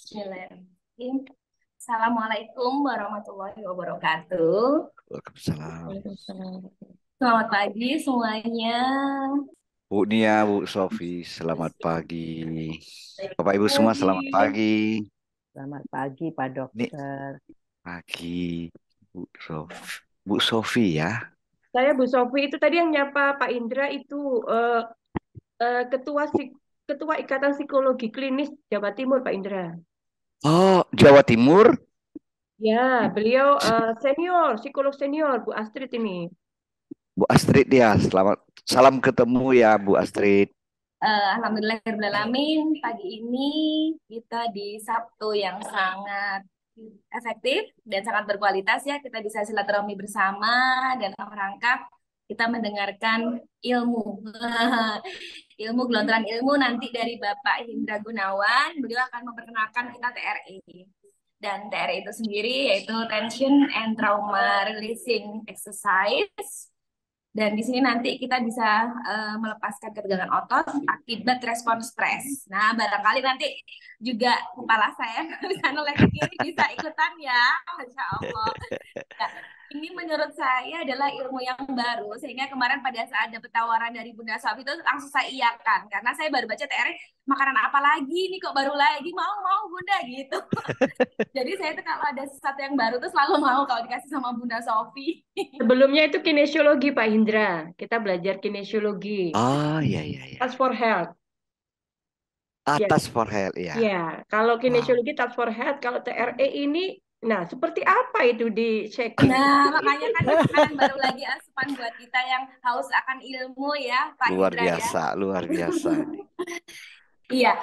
Bismillahirrahmanirrahim. Assalamualaikum warahmatullahi wabarakatuh. Waalaikumsalam. Waalaikumsalam. Selamat pagi semuanya. Bu Nia, Bu Sofi, selamat pagi. Bapak Ibu semua, selamat Pagi. pagi. Selamat pagi, Pak Nih, Dokter. pagi, Bu Sofi. Bu Sofi ya. Saya Bu Sofi itu tadi yang nyapa Pak Indra itu eh, ketua Ikatan Psikologi Klinis Jawa Timur Pak Indra. Oh, Jawa Timur. Ya, beliau senior, psikolog senior Bu Astrid ini. Bu Astrid ya, selamat. Salam ketemu ya, Bu Astrid. Alhamdulillahirrahmanirrahim. Pagi ini kita di Sabtu yang sangat efektif dan sangat berkualitas ya. Kita bisa silaturahmi bersama dan dalam rangka kita mendengarkan ilmu. Ilmu gelontoran ilmu nanti dari Bapak Hindra Gunawan. Beliau akan memperkenalkan kita TRE. Dan TRE itu sendiri yaitu Tension and Trauma Releasing Exercise. Dan di sini nanti kita bisa melepaskan ketegangan otot akibat respon stres. Nah, barangkali nanti juga kepala saya di sana lagi kiri bisa ikutan ya, Masya Allah. Nah, ini menurut saya adalah ilmu yang baru, sehingga kemarin pada saat dapat tawaran dari Bunda Sofi itu langsung saya iyakan, karena saya baru baca TR, makanan apa lagi nih kok baru lagi, mau Bunda gitu. Jadi saya tuh kalau ada sesuatu yang baru tuh selalu mau kalau dikasih sama Bunda Sofi. Sebelumnya itu kinesiologi Pak Indra. Kita belajar kinesiologi. Oh, iya, iya, iya. Task for Health. Ya, Atas forehead ya. ya. Kalau Wow. kinesiologi Task for Health, kalau TRE ini, nah seperti apa itu di checking? Nah, makanya kan makanan baru lagi asupan buat kita yang haus akan ilmu ya, Pak Luar Hindra ya. biasa, luar biasa. Iya,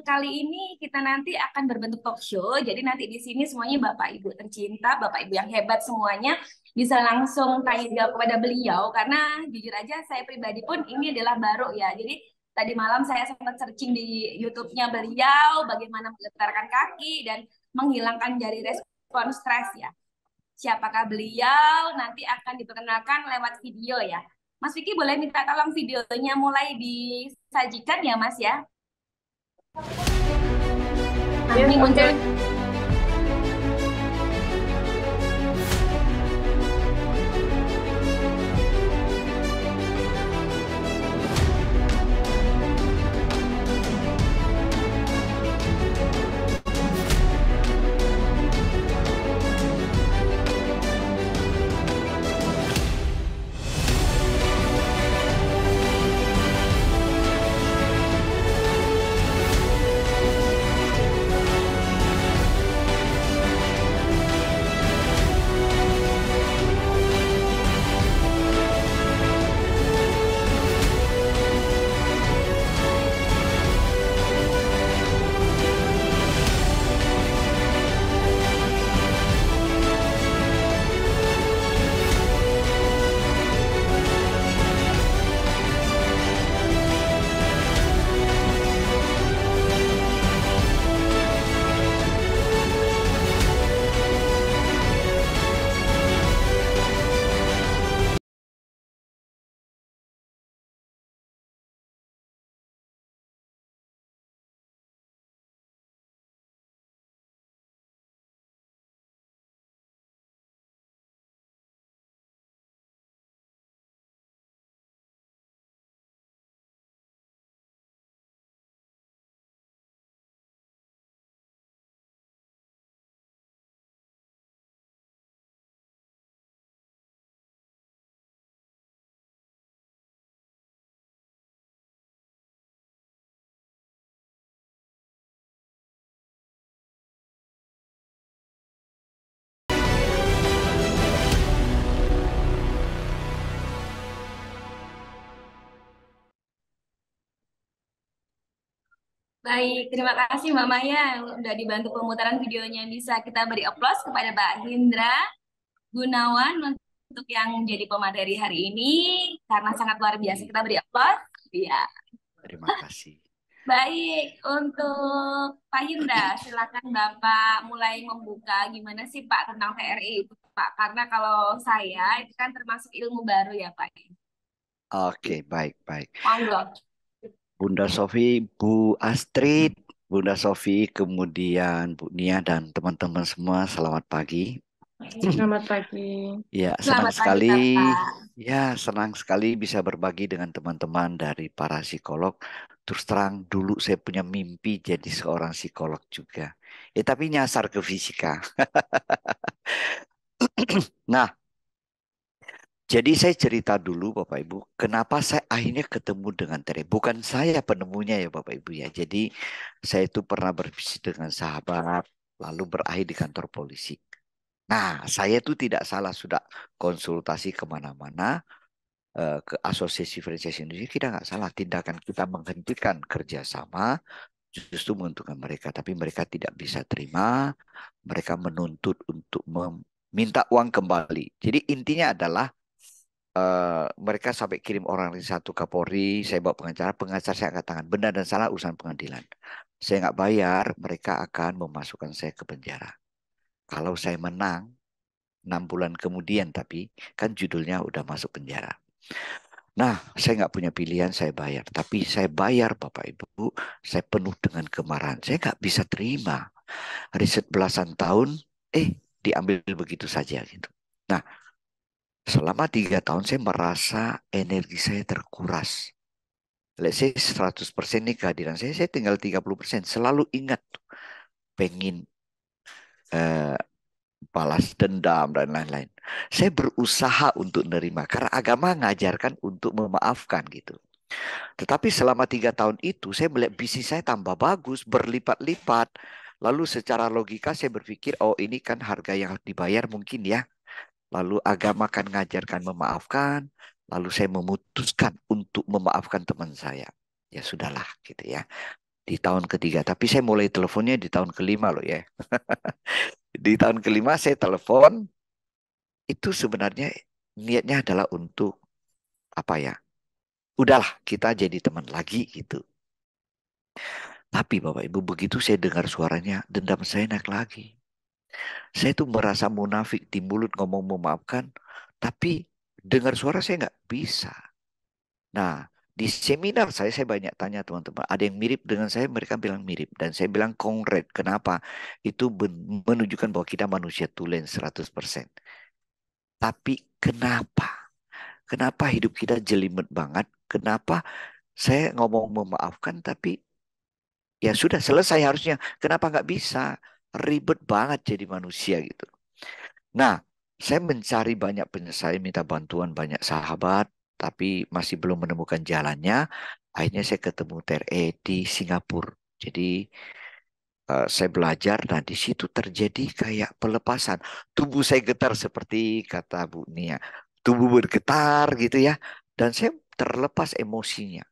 kali ini kita nanti akan berbentuk talk show. Jadi nanti di sini semuanya Bapak Ibu tercinta, Bapak Ibu yang hebat semuanya bisa langsung tanya jawab kepada beliau. Karena jujur aja saya pribadi pun ini adalah baru ya. Jadi tadi malam saya sempat searching di YouTube-nya beliau, bagaimana menggetarkan kaki dan menghilangkan dari respon stres ya. Siapakah beliau nanti akan diperkenalkan lewat video ya. Mas Vicky boleh minta tolong videonya mulai disajikan ya Mas ya. Nah, Ya, ini oke. muncul. Baik, terima kasih Mbak Maya udah dibantu pemutaran videonya. Bisa kita beri aplaus kepada Pak Hindra Gunawan untuk yang jadi pemateri hari ini karena sangat luar biasa. Kita beri aplaus. Iya. Terima kasih. Baik, untuk Pak Hindra, silakan Bapak mulai membuka gimana sih Pak tentang TRI itu Pak. Karena kalau saya itu kan termasuk ilmu baru ya Pak. Oke, baik, baik. Monggo. Bunda Sofi, Bu Astrid, Bunda Sofi, kemudian Bu Nia dan teman-teman semua, selamat pagi. Selamat pagi. Ya, senang Selamat pagi, sekali. Kakak. Ya, senang sekali bisa berbagi dengan teman-teman dari para psikolog. Terus terang, dulu saya punya mimpi jadi seorang psikolog juga. Tapi nyasar ke fisika. Nah, jadi saya cerita dulu Bapak Ibu, kenapa saya akhirnya ketemu dengan Tere. Bukan saya penemunya ya Bapak Ibu ya. Jadi saya itu pernah berbisnis dengan sahabat, lalu berakhir di kantor polisi. Nah, saya itu tidak salah sudah konsultasi kemana-mana, ke Asosiasi Franchise Indonesia. Kita nggak salah tindakan kita menghentikan kerjasama, justru menguntungkan mereka. Tapi mereka tidak bisa terima, mereka menuntut untuk meminta uang kembali. Jadi intinya adalah mereka sampai kirim orang di satu Kapolri, saya bawa pengacara, pengacara saya angkat tangan. Benar dan salah urusan pengadilan. Saya nggak bayar, mereka akan memasukkan saya ke penjara. Kalau saya menang, 6 bulan kemudian tapi kan judulnya udah masuk penjara. Nah, saya nggak punya pilihan, saya bayar. Tapi saya bayar Bapak Ibu, saya penuh dengan kemarahan. Saya nggak bisa terima. Riset belasan tahun, diambil begitu saja gitu. Nah, selama 3 tahun saya merasa energi saya terkuras. Let's say 100% nih kehadiran saya tinggal 30%. Selalu ingat tuh, pengen eh, balas dendam dan lain-lain. Saya berusaha untuk menerima karena agama mengajarkan untuk memaafkan gitu. Tetapi selama 3 tahun itu saya melihat bisnis saya tambah bagus, berlipat-lipat. Lalu secara logika saya berpikir, oh ini kan harga yang harus dibayar mungkin ya. Lalu agama kan mengajarkan memaafkan. Lalu saya memutuskan untuk memaafkan teman saya. Ya sudahlah gitu ya. Di tahun ketiga. Tapi saya mulai teleponnya di tahun kelima loh ya. Di tahun kelima saya telepon. Itu sebenarnya niatnya adalah untuk apa ya? Udahlah kita jadi teman lagi gitu. Tapi Bapak Ibu begitu saya dengar suaranya, dendam saya naik lagi. Saya tuh merasa munafik di mulut ngomong memaafkan, tapi dengar suara saya nggak bisa. Nah, di seminar saya banyak tanya teman-teman, ada yang mirip dengan saya, mereka bilang mirip. Dan saya bilang kongret, kenapa? Itu menunjukkan bahwa kita manusia tulen 100%. Tapi kenapa? Kenapa hidup kita jelimet banget? Kenapa saya ngomong memaafkan, tapi ya sudah selesai harusnya. Kenapa nggak bisa? Ribet banget jadi manusia gitu. Nah, saya mencari banyak penyelesaian, minta bantuan banyak sahabat, tapi masih belum menemukan jalannya. Akhirnya saya ketemu TRE di Singapura. Jadi saya belajar, nah di situ terjadi kayak pelepasan. Tubuh saya getar seperti kata Bu Nia. Tubuh bergetar gitu ya. Dan saya terlepas emosinya.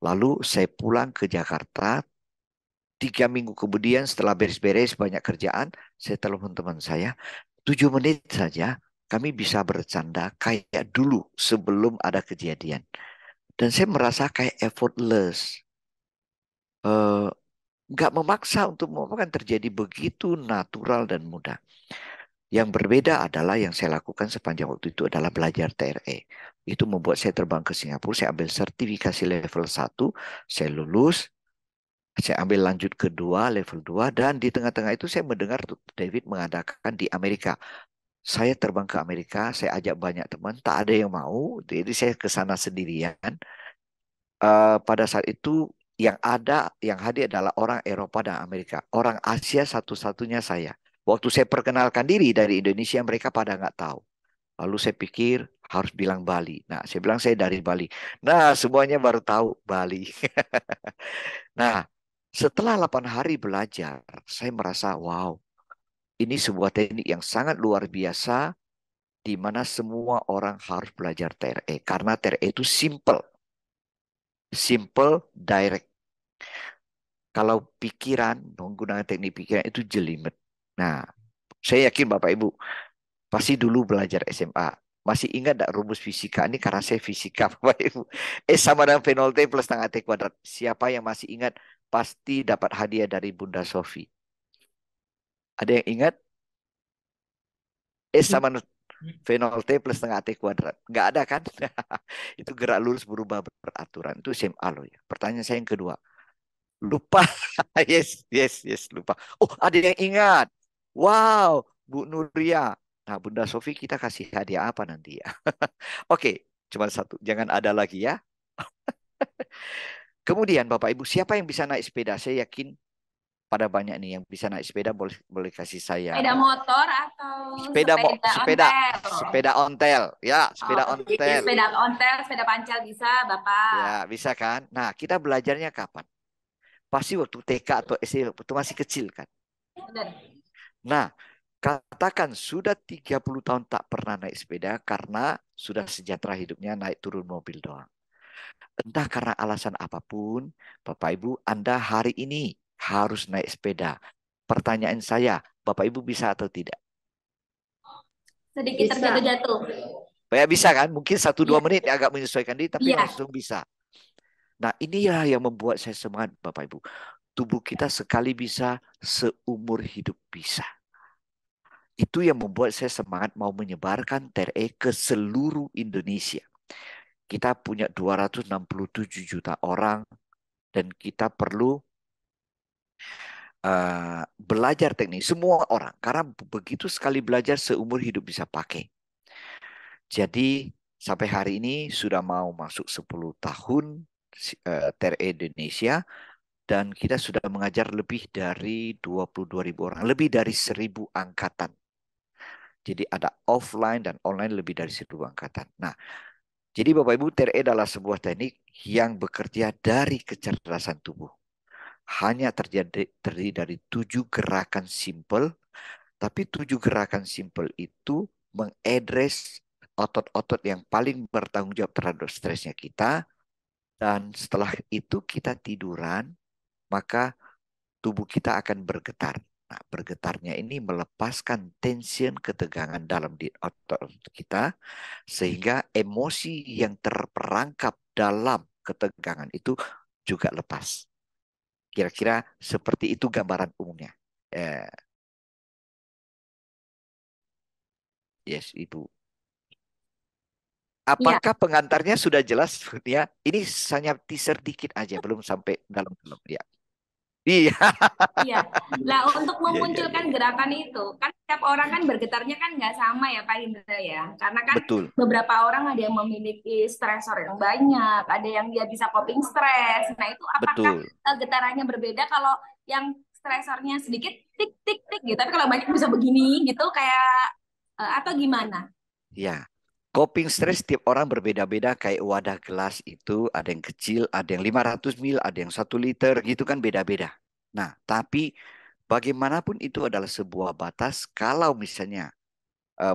Lalu saya pulang ke Jakarta. 3 minggu kemudian setelah beres-beres banyak kerjaan, saya telepon teman saya. 7 menit saja kami bisa bercanda kayak dulu sebelum ada kejadian. Dan saya merasa kayak effortless. Eh, nggak memaksa untuk memaafkan terjadi begitu natural dan mudah. Yang berbeda adalah yang saya lakukan sepanjang waktu itu adalah belajar TRE. Itu membuat saya terbang ke Singapura, saya ambil sertifikasi level 1, saya lulus, saya ambil lanjut kedua, level 2, dan di tengah-tengah itu saya mendengar David mengadakan di Amerika. Saya terbang ke Amerika, saya ajak banyak teman, tak ada yang mau, jadi saya ke sana sendirian. Pada saat itu yang ada, yang hadir adalah orang Eropa dan Amerika. Orang Asia satu-satunya saya. Waktu saya perkenalkan diri dari Indonesia, mereka pada nggak tahu. Lalu saya pikir harus bilang Bali. Nah, saya bilang saya dari Bali. Nah, semuanya baru tahu Bali. Nah, setelah 8 hari belajar, saya merasa, wow, ini sebuah teknik yang sangat luar biasa, di mana semua orang harus belajar TRE. Karena TRE itu simple, simple, direct. Kalau pikiran, menggunakan teknik pikiran itu jelimet. Nah, saya yakin Bapak Ibu pasti dulu belajar SMA. Masih ingat tak rumus fisika ini karena saya fisika Bapak Ibu. Sama dengan V0 T plus setengah T kuadrat. Siapa yang masih ingat pasti dapat hadiah dari Bunda Sofi. Ada yang ingat? Sama V0 T plus setengah T kuadrat. Nggak ada kan? Itu gerak lurus berubah beraturan. Itu SMA loh ya. Pertanyaan saya yang kedua. Lupa. Yes, yes, yes, lupa. Oh, ada yang ingat. Wow, Bu Nuria. Nah, Bunda Sofi kita kasih hadiah apa nanti ya? Oke, cuma satu. Jangan ada lagi ya. Kemudian Bapak Ibu, siapa yang bisa naik sepeda? Saya yakin pada banyak nih yang bisa naik sepeda, boleh boleh kasih saya Sepeda motor atau sepeda sepeda ontel? sepeda ontel ya, Oh, sepeda jadi ontel. sepeda ontel, sepeda pancal bisa, Bapak. Ya, bisa kan? Nah, kita belajarnya kapan? Pasti waktu TK atau SD, waktu masih kecil kan. Benar. Nah, katakan sudah 30 tahun tak pernah naik sepeda karena sudah sejahtera hidupnya naik turun mobil doang. Entah karena alasan apapun, Bapak Ibu, Anda hari ini harus naik sepeda. Pertanyaan saya, Bapak Ibu bisa atau tidak? Sedikit Bisa. terjatuh-jatuh. Ya bisa kan? Mungkin 1-2 Iya, menit agak menyesuaikan diri, tapi iya. langsung bisa. Nah, inilah yang membuat saya semangat, Bapak Ibu. Tubuh kita sekali bisa, seumur hidup bisa. Itu yang membuat saya semangat mau menyebarkan TRE ke seluruh Indonesia. Kita punya 267 juta orang dan kita perlu belajar teknik. Semua orang. Karena begitu sekali belajar seumur hidup bisa pakai. Jadi sampai hari ini sudah mau masuk 10 tahun TRE Indonesia. Dan kita sudah mengajar lebih dari 22.000 orang. Lebih dari 1.000 angkatan. Jadi ada offline dan online lebih dari 1.000 angkatan. Nah, jadi Bapak Ibu, TRE adalah sebuah teknik yang bekerja dari kecerdasan tubuh. Hanya terdiri dari 7 gerakan simple, tapi 7 gerakan simple itu mengadres otot-otot yang paling bertanggung jawab terhadap stresnya kita. Dan setelah itu kita tiduran, maka tubuh kita akan bergetar. Nah, bergetarnya ini melepaskan tension, ketegangan dalam di otot kita, sehingga emosi yang terperangkap dalam ketegangan itu juga lepas. Kira-kira seperti itu gambaran umumnya. Eh, yes, Ibu. Iya, Apakah pengantarnya sudah jelas ya? Ini hanya teaser dikit aja, belum sampai dalam-dalam ya. Iya, iya. Nah, untuk iya, iya, iya, memunculkan iya. gerakan itu, kan setiap orang kan bergetarnya kan nggak sama ya, Pak Indra ya. Karena kan Betul, beberapa orang ada yang memiliki stresor yang banyak, ada yang dia bisa coping stres. Nah, itu apakah betul. getarannya berbeda kalau yang stresornya sedikit tik tik tik gitu, tapi kalau banyak bisa begini gitu kayak atau gimana? Ya, coping stress tiap orang berbeda-beda. Kayak wadah gelas itu ada yang kecil, ada yang 500 ml, ada yang 1 liter gitu kan beda-beda. Nah, tapi bagaimanapun itu adalah sebuah batas. Kalau misalnya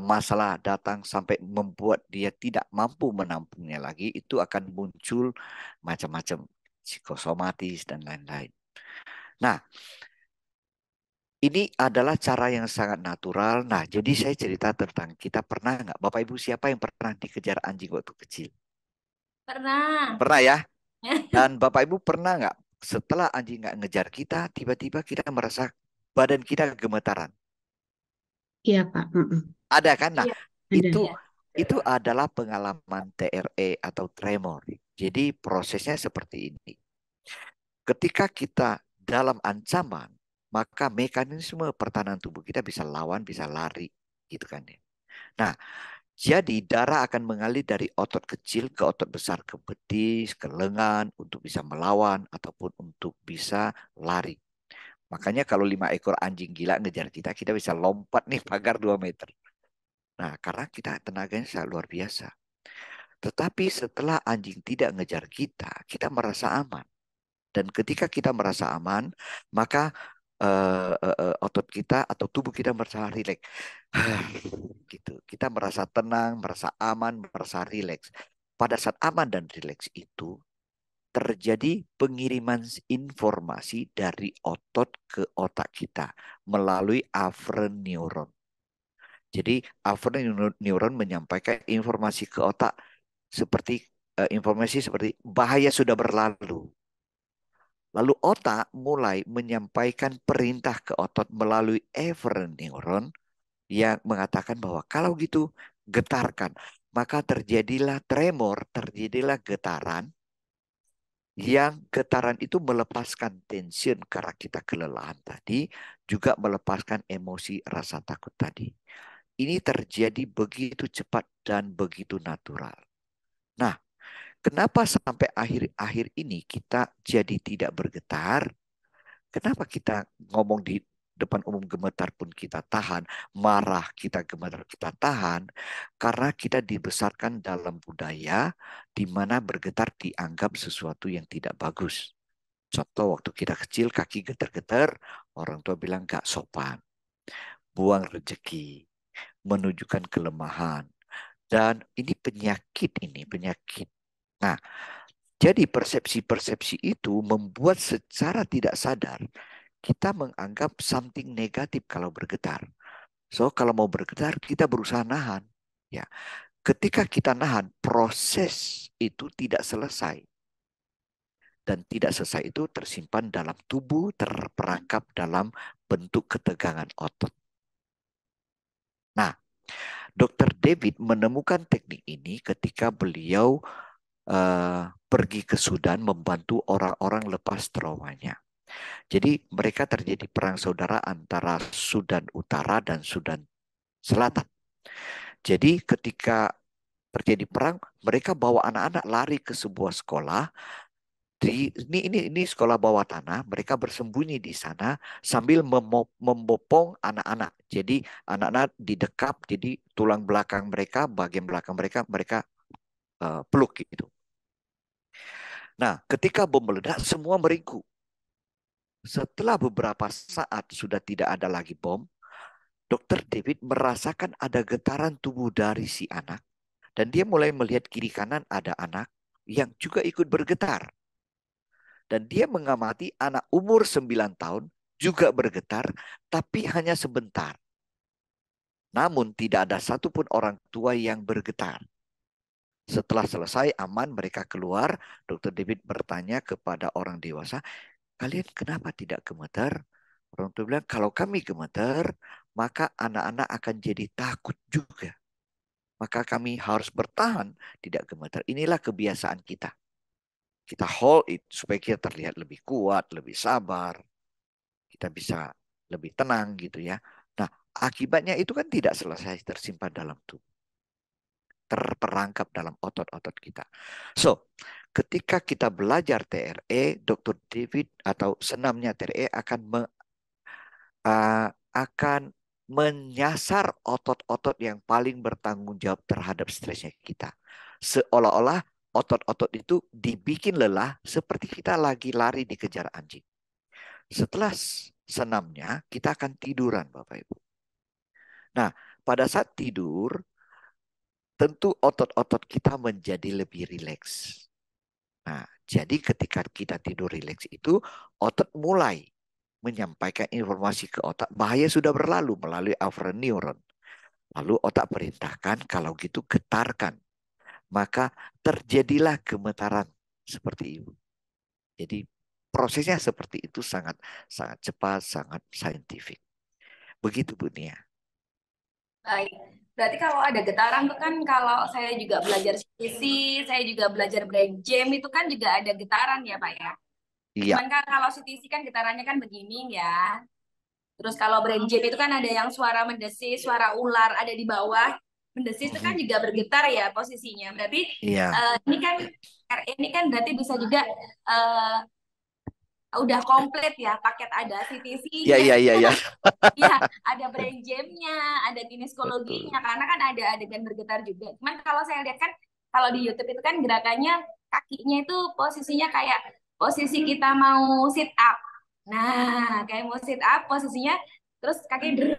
masalah datang sampai membuat dia tidak mampu menampungnya lagi, itu akan muncul macam-macam psikosomatis dan lain-lain. Nah, ini adalah cara yang sangat natural. Nah, jadi saya cerita tentang kita pernah nggak, Bapak Ibu siapa yang pernah dikejar anjing waktu kecil? Pernah. Pernah ya? Dan Bapak Ibu pernah nggak setelah anjing nggak ngejar kita, tiba-tiba kita merasa badan kita gemetaran? Iya, Pak. Mm-mm. Ada kan? Nah, Iya, Ada. itu iya. itu adalah pengalaman TRE atau tremor. Jadi prosesnya seperti ini. Ketika kita dalam ancaman, maka mekanisme pertahanan tubuh kita bisa lawan, bisa lari, gitu kan ya. Nah, jadi darah akan mengalir dari otot kecil ke otot besar, ke betis, ke lengan untuk bisa melawan ataupun untuk bisa lari. Makanya kalau 5 ekor anjing gila ngejar kita, kita bisa lompat nih pagar 2 meter. Nah, karena kita tenaganya sangat luar biasa. Tetapi setelah anjing tidak ngejar kita, kita merasa aman. Dan ketika kita merasa aman, maka otot kita atau tubuh kita merasa rileks. Gitu. Kita merasa tenang, merasa aman, merasa rileks. Pada saat aman dan rileks itu terjadi pengiriman informasi dari otot ke otak kita melalui aferen neuron. Jadi aferen neuron menyampaikan informasi ke otak seperti informasi seperti bahaya sudah berlalu. Lalu otak mulai menyampaikan perintah ke otot melalui efferent neuron yang mengatakan bahwa kalau gitu getarkan. Maka terjadilah tremor, terjadilah getaran Yang getaran itu melepaskan tension karena kita kelelahan tadi, juga melepaskan emosi rasa takut tadi. Ini terjadi begitu cepat dan begitu natural. Nah, kenapa sampai akhir-akhir ini kita jadi tidak bergetar? Kenapa kita ngomong di depan umum gemetar pun kita tahan, marah kita gemetar kita tahan, karena kita dibesarkan dalam budaya di mana bergetar dianggap sesuatu yang tidak bagus. Contoh waktu kita kecil kaki getar-getar, orang tua bilang gak sopan, buang rezeki, menunjukkan kelemahan. Dan ini penyakit. Nah, jadi persepsi-persepsi itu membuat secara tidak sadar kita menganggap something negatif kalau bergetar. So, kalau mau bergetar, kita berusaha nahan. Ya, ketika kita nahan, proses itu tidak selesai. Dan tidak selesai itu tersimpan dalam tubuh, terperangkap dalam bentuk ketegangan otot. Nah, Dr. David menemukan teknik ini ketika beliau pergi ke Sudan membantu orang-orang lepas traumanya. Jadi mereka terjadi perang saudara antara Sudan Utara dan Sudan Selatan. Jadi ketika terjadi perang, mereka bawa anak-anak lari ke sebuah sekolah. Ini sekolah bawah tanah. Mereka bersembunyi di sana sambil membopong anak-anak. Jadi anak-anak didekap. Jadi tulang belakang mereka, bagian belakang mereka peluk gitu. Nah, ketika bom meledak, semua meringkuk. Setelah beberapa saat sudah tidak ada lagi bom, Dr. David merasakan ada getaran tubuh dari si anak. Dan dia mulai melihat kiri kanan ada anak yang juga ikut bergetar. Dan dia mengamati anak umur 9 tahun juga bergetar, tapi hanya sebentar. Namun tidak ada satupun orang tua yang bergetar. Setelah selesai aman mereka keluar, Dr. David bertanya kepada orang dewasa, kalian kenapa tidak gemetar? Orang tua bilang, kalau kami gemetar, maka anak-anak akan jadi takut juga. Maka kami harus bertahan, tidak gemetar. Inilah kebiasaan kita. Kita hold it supaya kita terlihat lebih kuat, lebih sabar. Kita bisa lebih tenang gitu ya. Nah, akibatnya itu kan tidak selesai tersimpan dalam tubuh. Terperangkap dalam otot-otot kita. So, ketika kita belajar TRE, Dr. David atau senamnya TRE akan menyasar otot-otot yang paling bertanggung jawab terhadap stresnya kita. Seolah-olah otot-otot itu dibikin lelah seperti kita lagi lari dikejar anjing. Setelah senamnya, kita akan tiduran, Bapak Ibu. Nah, pada saat tidur, tentu otot-otot kita menjadi lebih rileks. Nah, jadi ketika kita tidur rileks itu, otot mulai menyampaikan informasi ke otak, bahaya sudah berlalu melalui afferent neuron. Lalu otak perintahkan, kalau gitu getarkan. Maka terjadilah gemetaran seperti itu. Jadi prosesnya seperti itu sangat sangat cepat, sangat saintifik. Begitu Bu Nia. Baik. Berarti kalau ada getaran tuh kan kalau saya juga belajar CTC, saya juga belajar brain jam itu kan juga ada getaran ya Pak ya. Iya. Cuman kan kalau CTC kan getarannya kan begini ya. Terus kalau brain jam itu kan ada yang suara mendesis, suara ular ada di bawah. Mendesis itu kan Mhm. juga bergetar ya posisinya. Berarti Iya. ini kan berarti bisa juga eh, udah komplit ya paket ada Iya, CTC-nya. iya, iya, iya. Ya, ada brain jam-nya, ada kineskologinya, Betul. karena kan ada adegan bergetar juga. Cuman kalau saya lihat kan, kalau di YouTube itu kan gerakannya kakinya itu posisinya kayak posisi kita mau sit up. Nah, kayak mau sit up posisinya, terus kaki der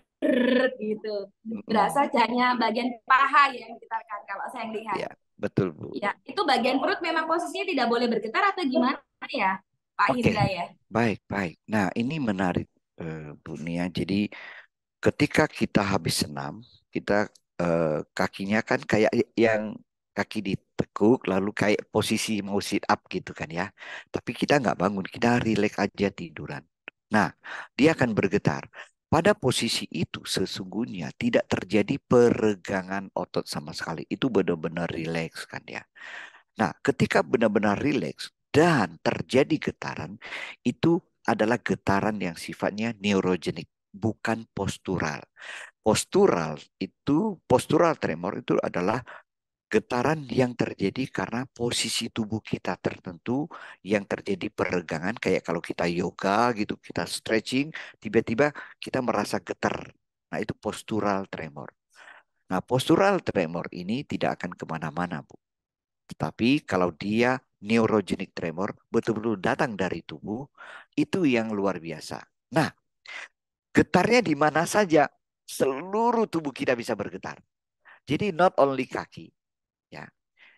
gitu. Berasa Mhm. hanya bagian paha yang digetarkan kalau saya lihat. Iya, betul Bu. Ya, itu bagian perut memang posisinya tidak boleh bergetar atau gimana ya, Pak Oke, Hindra ya? baik, baik. Nah, ini menarik Bu Nia. Jadi ketika kita habis senam, kita kakinya kan kayak yang kaki ditekuk, lalu kayak posisi mau sit up gitu kan ya. Tapi kita nggak bangun, kita relax aja tiduran. Nah, dia akan bergetar. Pada posisi itu sesungguhnya tidak terjadi peregangan otot sama sekali. Itu benar-benar relax kan ya. Nah, ketika benar-benar relax, dan terjadi getaran, itu adalah getaran yang sifatnya neurogenik, bukan postural. Postural tremor itu adalah getaran yang terjadi karena posisi tubuh kita tertentu yang terjadi peregangan, kayak kalau kita yoga gitu, kita stretching, tiba-tiba kita merasa getar. Nah, itu postural tremor. Nah, postural tremor ini tidak akan kemana-mana, Bu. Tetapi kalau dia neurogenic tremor, betul-betul datang dari tubuh, itu yang luar biasa. Nah, getarnya di mana saja, seluruh tubuh kita bisa bergetar. Jadi not only kaki, ya,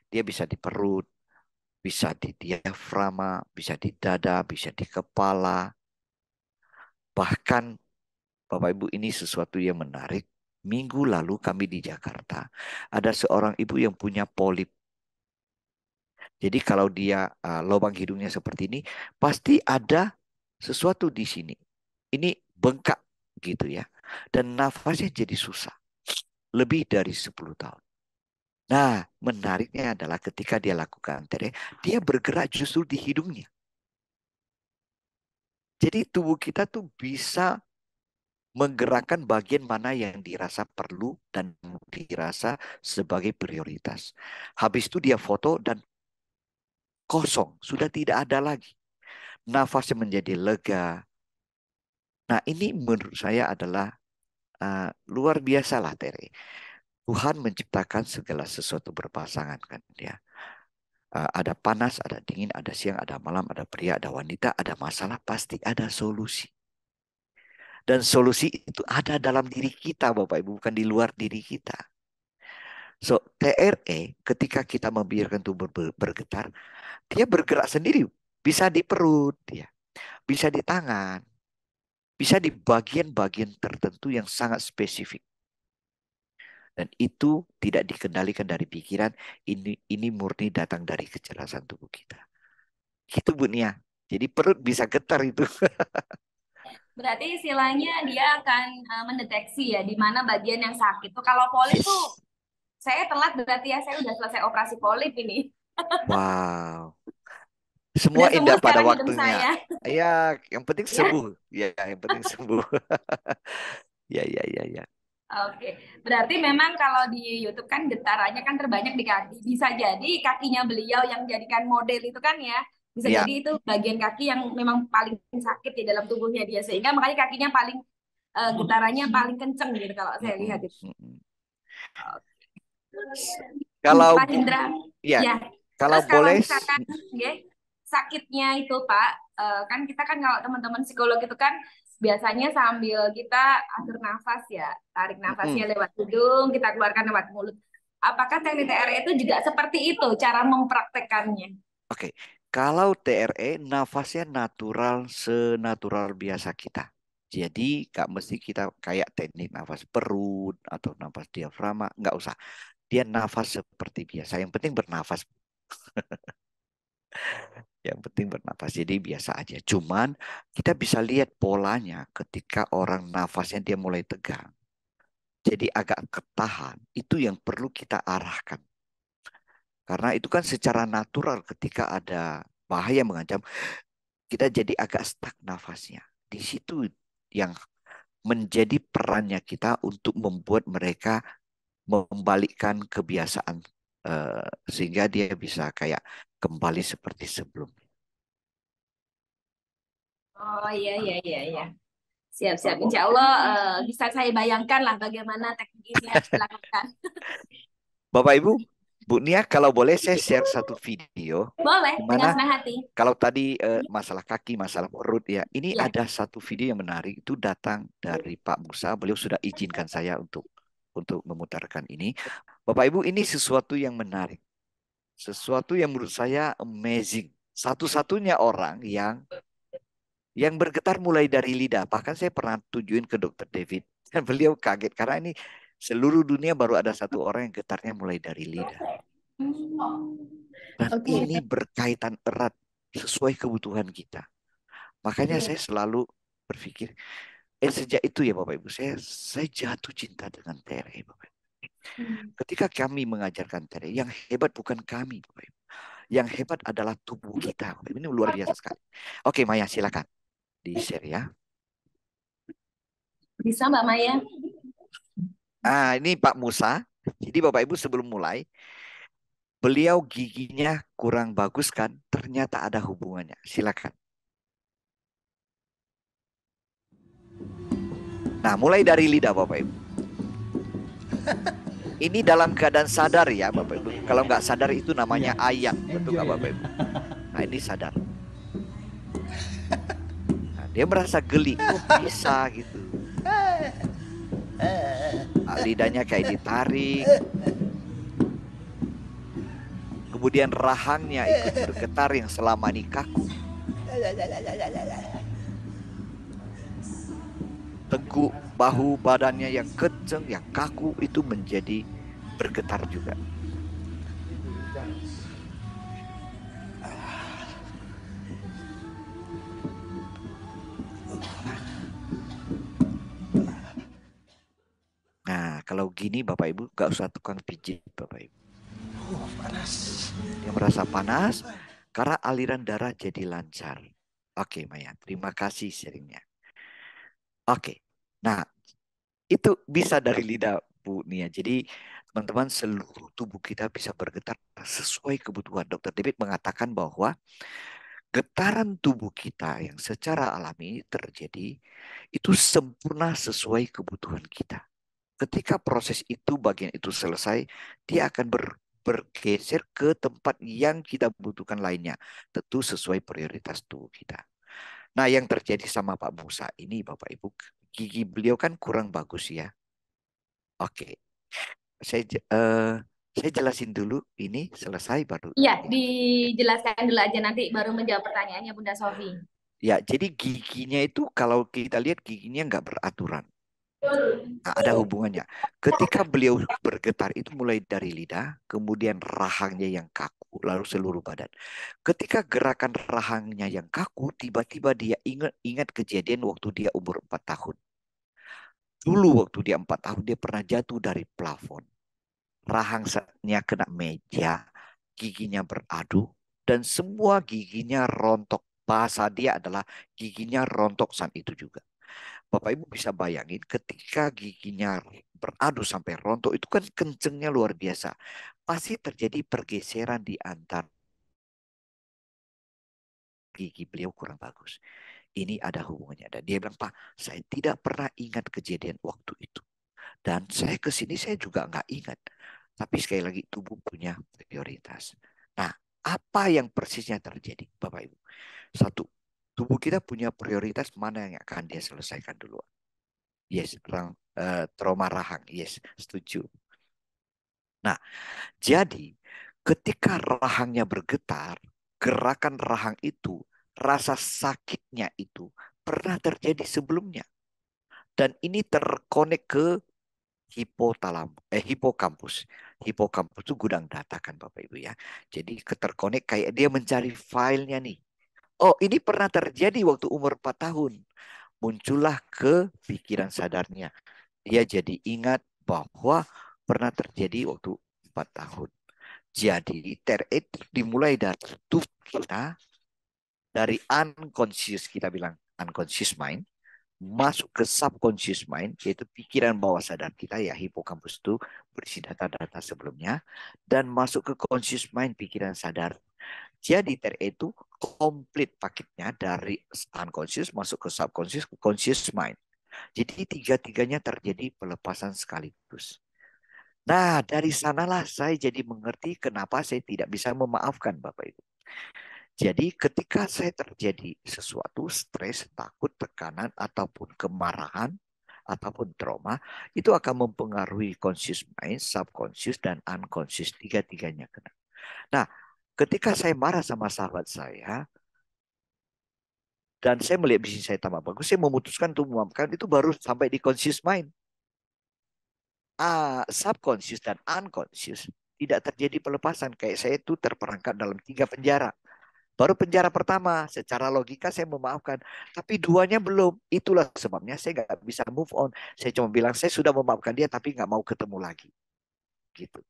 dia bisa di perut, bisa di diafragma, bisa di dada, bisa di kepala. Bahkan Bapak Ibu, ini sesuatu yang menarik. Minggu lalu kami di Jakarta, ada seorang ibu yang punya polip. Jadi kalau dia lubang hidungnya seperti ini, pasti ada sesuatu di sini. Ini bengkak gitu ya. Dan nafasnya jadi susah. Lebih dari 10 tahun. Nah, menariknya adalah ketika dia lakukan TRE, dia bergerak justru di hidungnya. Jadi tubuh kita tuh bisa menggerakkan bagian mana yang dirasa perlu dan dirasa sebagai prioritas. Habis itu dia foto dan kosong, sudah tidak ada lagi. Nafasnya menjadi lega. Nah, ini menurut saya adalah luar biasa lah, Tere. Tuhan menciptakan segala sesuatu berpasangan kan ya. Ada panas, ada dingin, ada siang, ada malam, ada pria, ada wanita, ada masalah, pasti ada solusi. Dan solusi itu ada dalam diri kita, Bapak Ibu, bukan di luar diri kita. So, TRE ketika kita membiarkan tubuh bergetar, dia bergerak sendiri. Bisa di perut, ya, bisa di tangan, bisa di bagian-bagian tertentu yang sangat spesifik. Dan itu tidak dikendalikan dari pikiran, ini murni datang dari kecerdasan tubuh kita. Gitu Bu Nia. Jadi perut bisa getar itu. Berarti istilahnya dia akan mendeteksi ya di mana bagian yang sakit. Tuh kalau polip tuh Yes. saya telat berarti ya saya udah selesai operasi polip ini. Wow. Udah Semua sembuh indah pada sekarang hidung waktunya. saya. Ya, yang penting Ya. sembuh. Ya, yang penting sembuh. Ya, ya, ya, ya. Oke, berarti memang kalau di YouTube kan getarannya kan terbanyak di kaki. Bisa jadi kakinya beliau yang jadikan model itu kan ya, bisa Ya. jadi itu bagian kaki yang memang paling sakit di dalam tubuhnya dia, sehingga makanya kakinya paling getarannya paling kenceng gitu kalau saya lihat Mm-mm, itu. mm-mm. Hmm, Kalau Pak Hendra, ya, ya. kalau Terus kalau boleh, misalkan ya, sakitnya itu Pak, kan kita kan kalau teman-teman psikolog itu kan biasanya sambil kita atur nafas ya, tarik nafasnya mm-mm. lewat hidung, kita keluarkan lewat mulut. Apakah teknik TRE itu juga seperti itu cara mempraktekannya? Oke, kalau TRE nafasnya natural, senatural biasa kita. Jadi nggak mesti kita kayak teknik nafas perut atau nafas diafragma, nggak usah. Dia nafas seperti biasa. Yang penting bernafas. Yang penting bernafas. Jadi biasa aja. Cuman kita bisa lihat polanya ketika orang nafasnya dia mulai tegang. Jadi agak ketahan. Itu yang perlu kita arahkan. Karena itu kan secara natural ketika ada bahaya mengancam, kita jadi agak stuck nafasnya. Di situ yang menjadi perannya kita untuk membuat mereka membalikkan kebiasaan sehingga dia bisa kayak kembali seperti sebelumnya. Oh iya iya iya iya. Siap-siap. Insya Allah bisa saya bayangkan lah bagaimana teknik ini harus dilakukan. Bapak Ibu, Bu Nia, kalau boleh saya share satu video Boleh, di dengan mana senang hati. kalau tadi masalah kaki, masalah perut ya, ini Ya. ada satu video yang menarik itu datang dari Pak Musa. Beliau sudah izinkan saya untuk memutarkan ini. Bapak Ibu, ini sesuatu yang menarik, sesuatu yang menurut saya amazing. Satu-satunya orang yang bergetar mulai dari lidah. Bahkan saya pernah tujuin ke Dokter David dan beliau kaget karena ini seluruh dunia baru ada satu orang yang getarnya mulai dari lidah. Dan Oke. ini berkaitan erat sesuai kebutuhan kita. Makanya saya selalu berpikir, sejak itu ya Bapak Ibu, saya jatuh cinta dengan TRE Bapak Ibu. Ketika kami mengajarkan TRE, yang hebat bukan kami Bapak Ibu. Yang hebat adalah tubuh kita. Ini luar biasa sekali. Oke, Maya, silakan di-share ya. Bisa Mbak Maya? Ini Pak Musa. Jadi Bapak Ibu sebelum mulai, beliau giginya kurang bagus kan? Ternyata ada hubungannya. Silakan. Nah, mulai dari lidah Bapak Ibu. Ini dalam keadaan sadar ya Bapak Ibu. Kalau nggak sadar itu namanya ayat. Betul nggak Bapak Ibu? Nah, ini sadar. Nah, dia merasa geli. Kok bisa gitu. Nah, lidahnya kayak ditarik. Kemudian rahangnya ikut bergetar yang selama ini kaku. Teguk bahu badannya yang kenceng, yang kaku itu menjadi bergetar juga. Nah, kalau gini Bapak Ibu gak usah tukang pijit Bapak Ibu. Panas. Dia merasa panas karena aliran darah jadi lancar. Oke Maya, terima kasih sharingnya. Oke, nah itu bisa dari lidah Bu Nia. Jadi teman-teman seluruh tubuh kita bisa bergetar sesuai kebutuhan. Dokter David mengatakan bahwa getaran tubuh kita yang secara alami terjadi itu sempurna sesuai kebutuhan kita. Ketika proses itu, bagian itu selesai, dia akan bergeser ke tempat yang kita butuhkan lainnya. Tentu sesuai prioritas tubuh kita. Nah, yang terjadi sama Pak Musa ini, Bapak Ibu, gigi beliau kan kurang bagus ya. Oke, saya saya jelasin dulu ini selesai baru. Iya, dijelaskan dulu aja nanti baru menjawab pertanyaannya Bunda Sofi. Ya, jadi giginya itu kalau kita lihat giginya nggak beraturan. Nah, ada hubungannya. Ketika beliau bergetar itu mulai dari lidah, kemudian rahangnya yang kaku, lalu seluruh badan. Ketika gerakan rahangnya yang kaku, tiba-tiba dia ingat kejadian waktu dia umur 4 tahun. Dulu waktu dia 4 tahun, dia pernah jatuh dari plafon. Rahangnya kena meja, giginya beradu, dan semua giginya rontok. Bahasa dia adalah giginya rontok saat itu juga. Bapak Ibu bisa bayangin ketika giginya beradu sampai rontok itu kan kencengnya luar biasa. Pasti terjadi pergeseran di antar gigi beliau kurang bagus. Ini ada hubungannya. Dan dia bilang, Pak, saya tidak pernah ingat kejadian waktu itu. Dan saya ke sini saya juga nggak ingat. Tapi sekali lagi tubuh punya prioritas. Nah, apa yang persisnya terjadi, Bapak Ibu? Satu, tubuh kita punya prioritas mana yang akan dia selesaikan dulu. Yes, trauma rahang. Yes, setuju. Nah, jadi ketika rahangnya bergetar, gerakan rahang itu, rasa sakitnya itu pernah terjadi sebelumnya. Dan ini terkonek ke hipokampus. Hipokampus itu gudang data kan Bapak Ibu ya. Jadi keterkonek kayak dia mencari filenya nih. Oh, ini pernah terjadi waktu umur 4 tahun. Muncullah ke pikiran sadarnya. Dia jadi ingat bahwa pernah terjadi waktu 4 tahun. Jadi dimulai dari tubuh kita, dari unconscious, kita bilang unconscious mind, masuk ke subconscious mind, yaitu pikiran bawah sadar kita, ya hipokampus itu berisi data-data sebelumnya, dan masuk ke conscious mind, pikiran sadar. Jadi itu komplit paketnya dari unconscious masuk ke subconscious, ke conscious mind. Jadi tiga-tiganya terjadi pelepasan sekaligus. Nah, dari sanalah saya jadi mengerti kenapa saya tidak bisa memaafkan Bapak Ibu. Jadi ketika saya terjadi sesuatu, stres, takut, tekanan, ataupun kemarahan, ataupun trauma, itu akan mempengaruhi conscious mind, subconscious, dan unconscious. Tiga-tiganya kena. Nah, ketika saya marah sama sahabat saya, dan saya melihat bisnis saya tambah bagus, saya memutuskan untuk memaafkan, itu baru sampai di conscious mind. Subconscious dan unconscious tidak terjadi pelepasan. Kayak saya itu terperangkap dalam 3 penjara. Baru penjara pertama, secara logika saya memaafkan. Tapi 2-nya belum. Itulah sebabnya saya nggak bisa move on. Saya cuma bilang, saya sudah memaafkan dia, tapi nggak mau ketemu lagi. Gitu.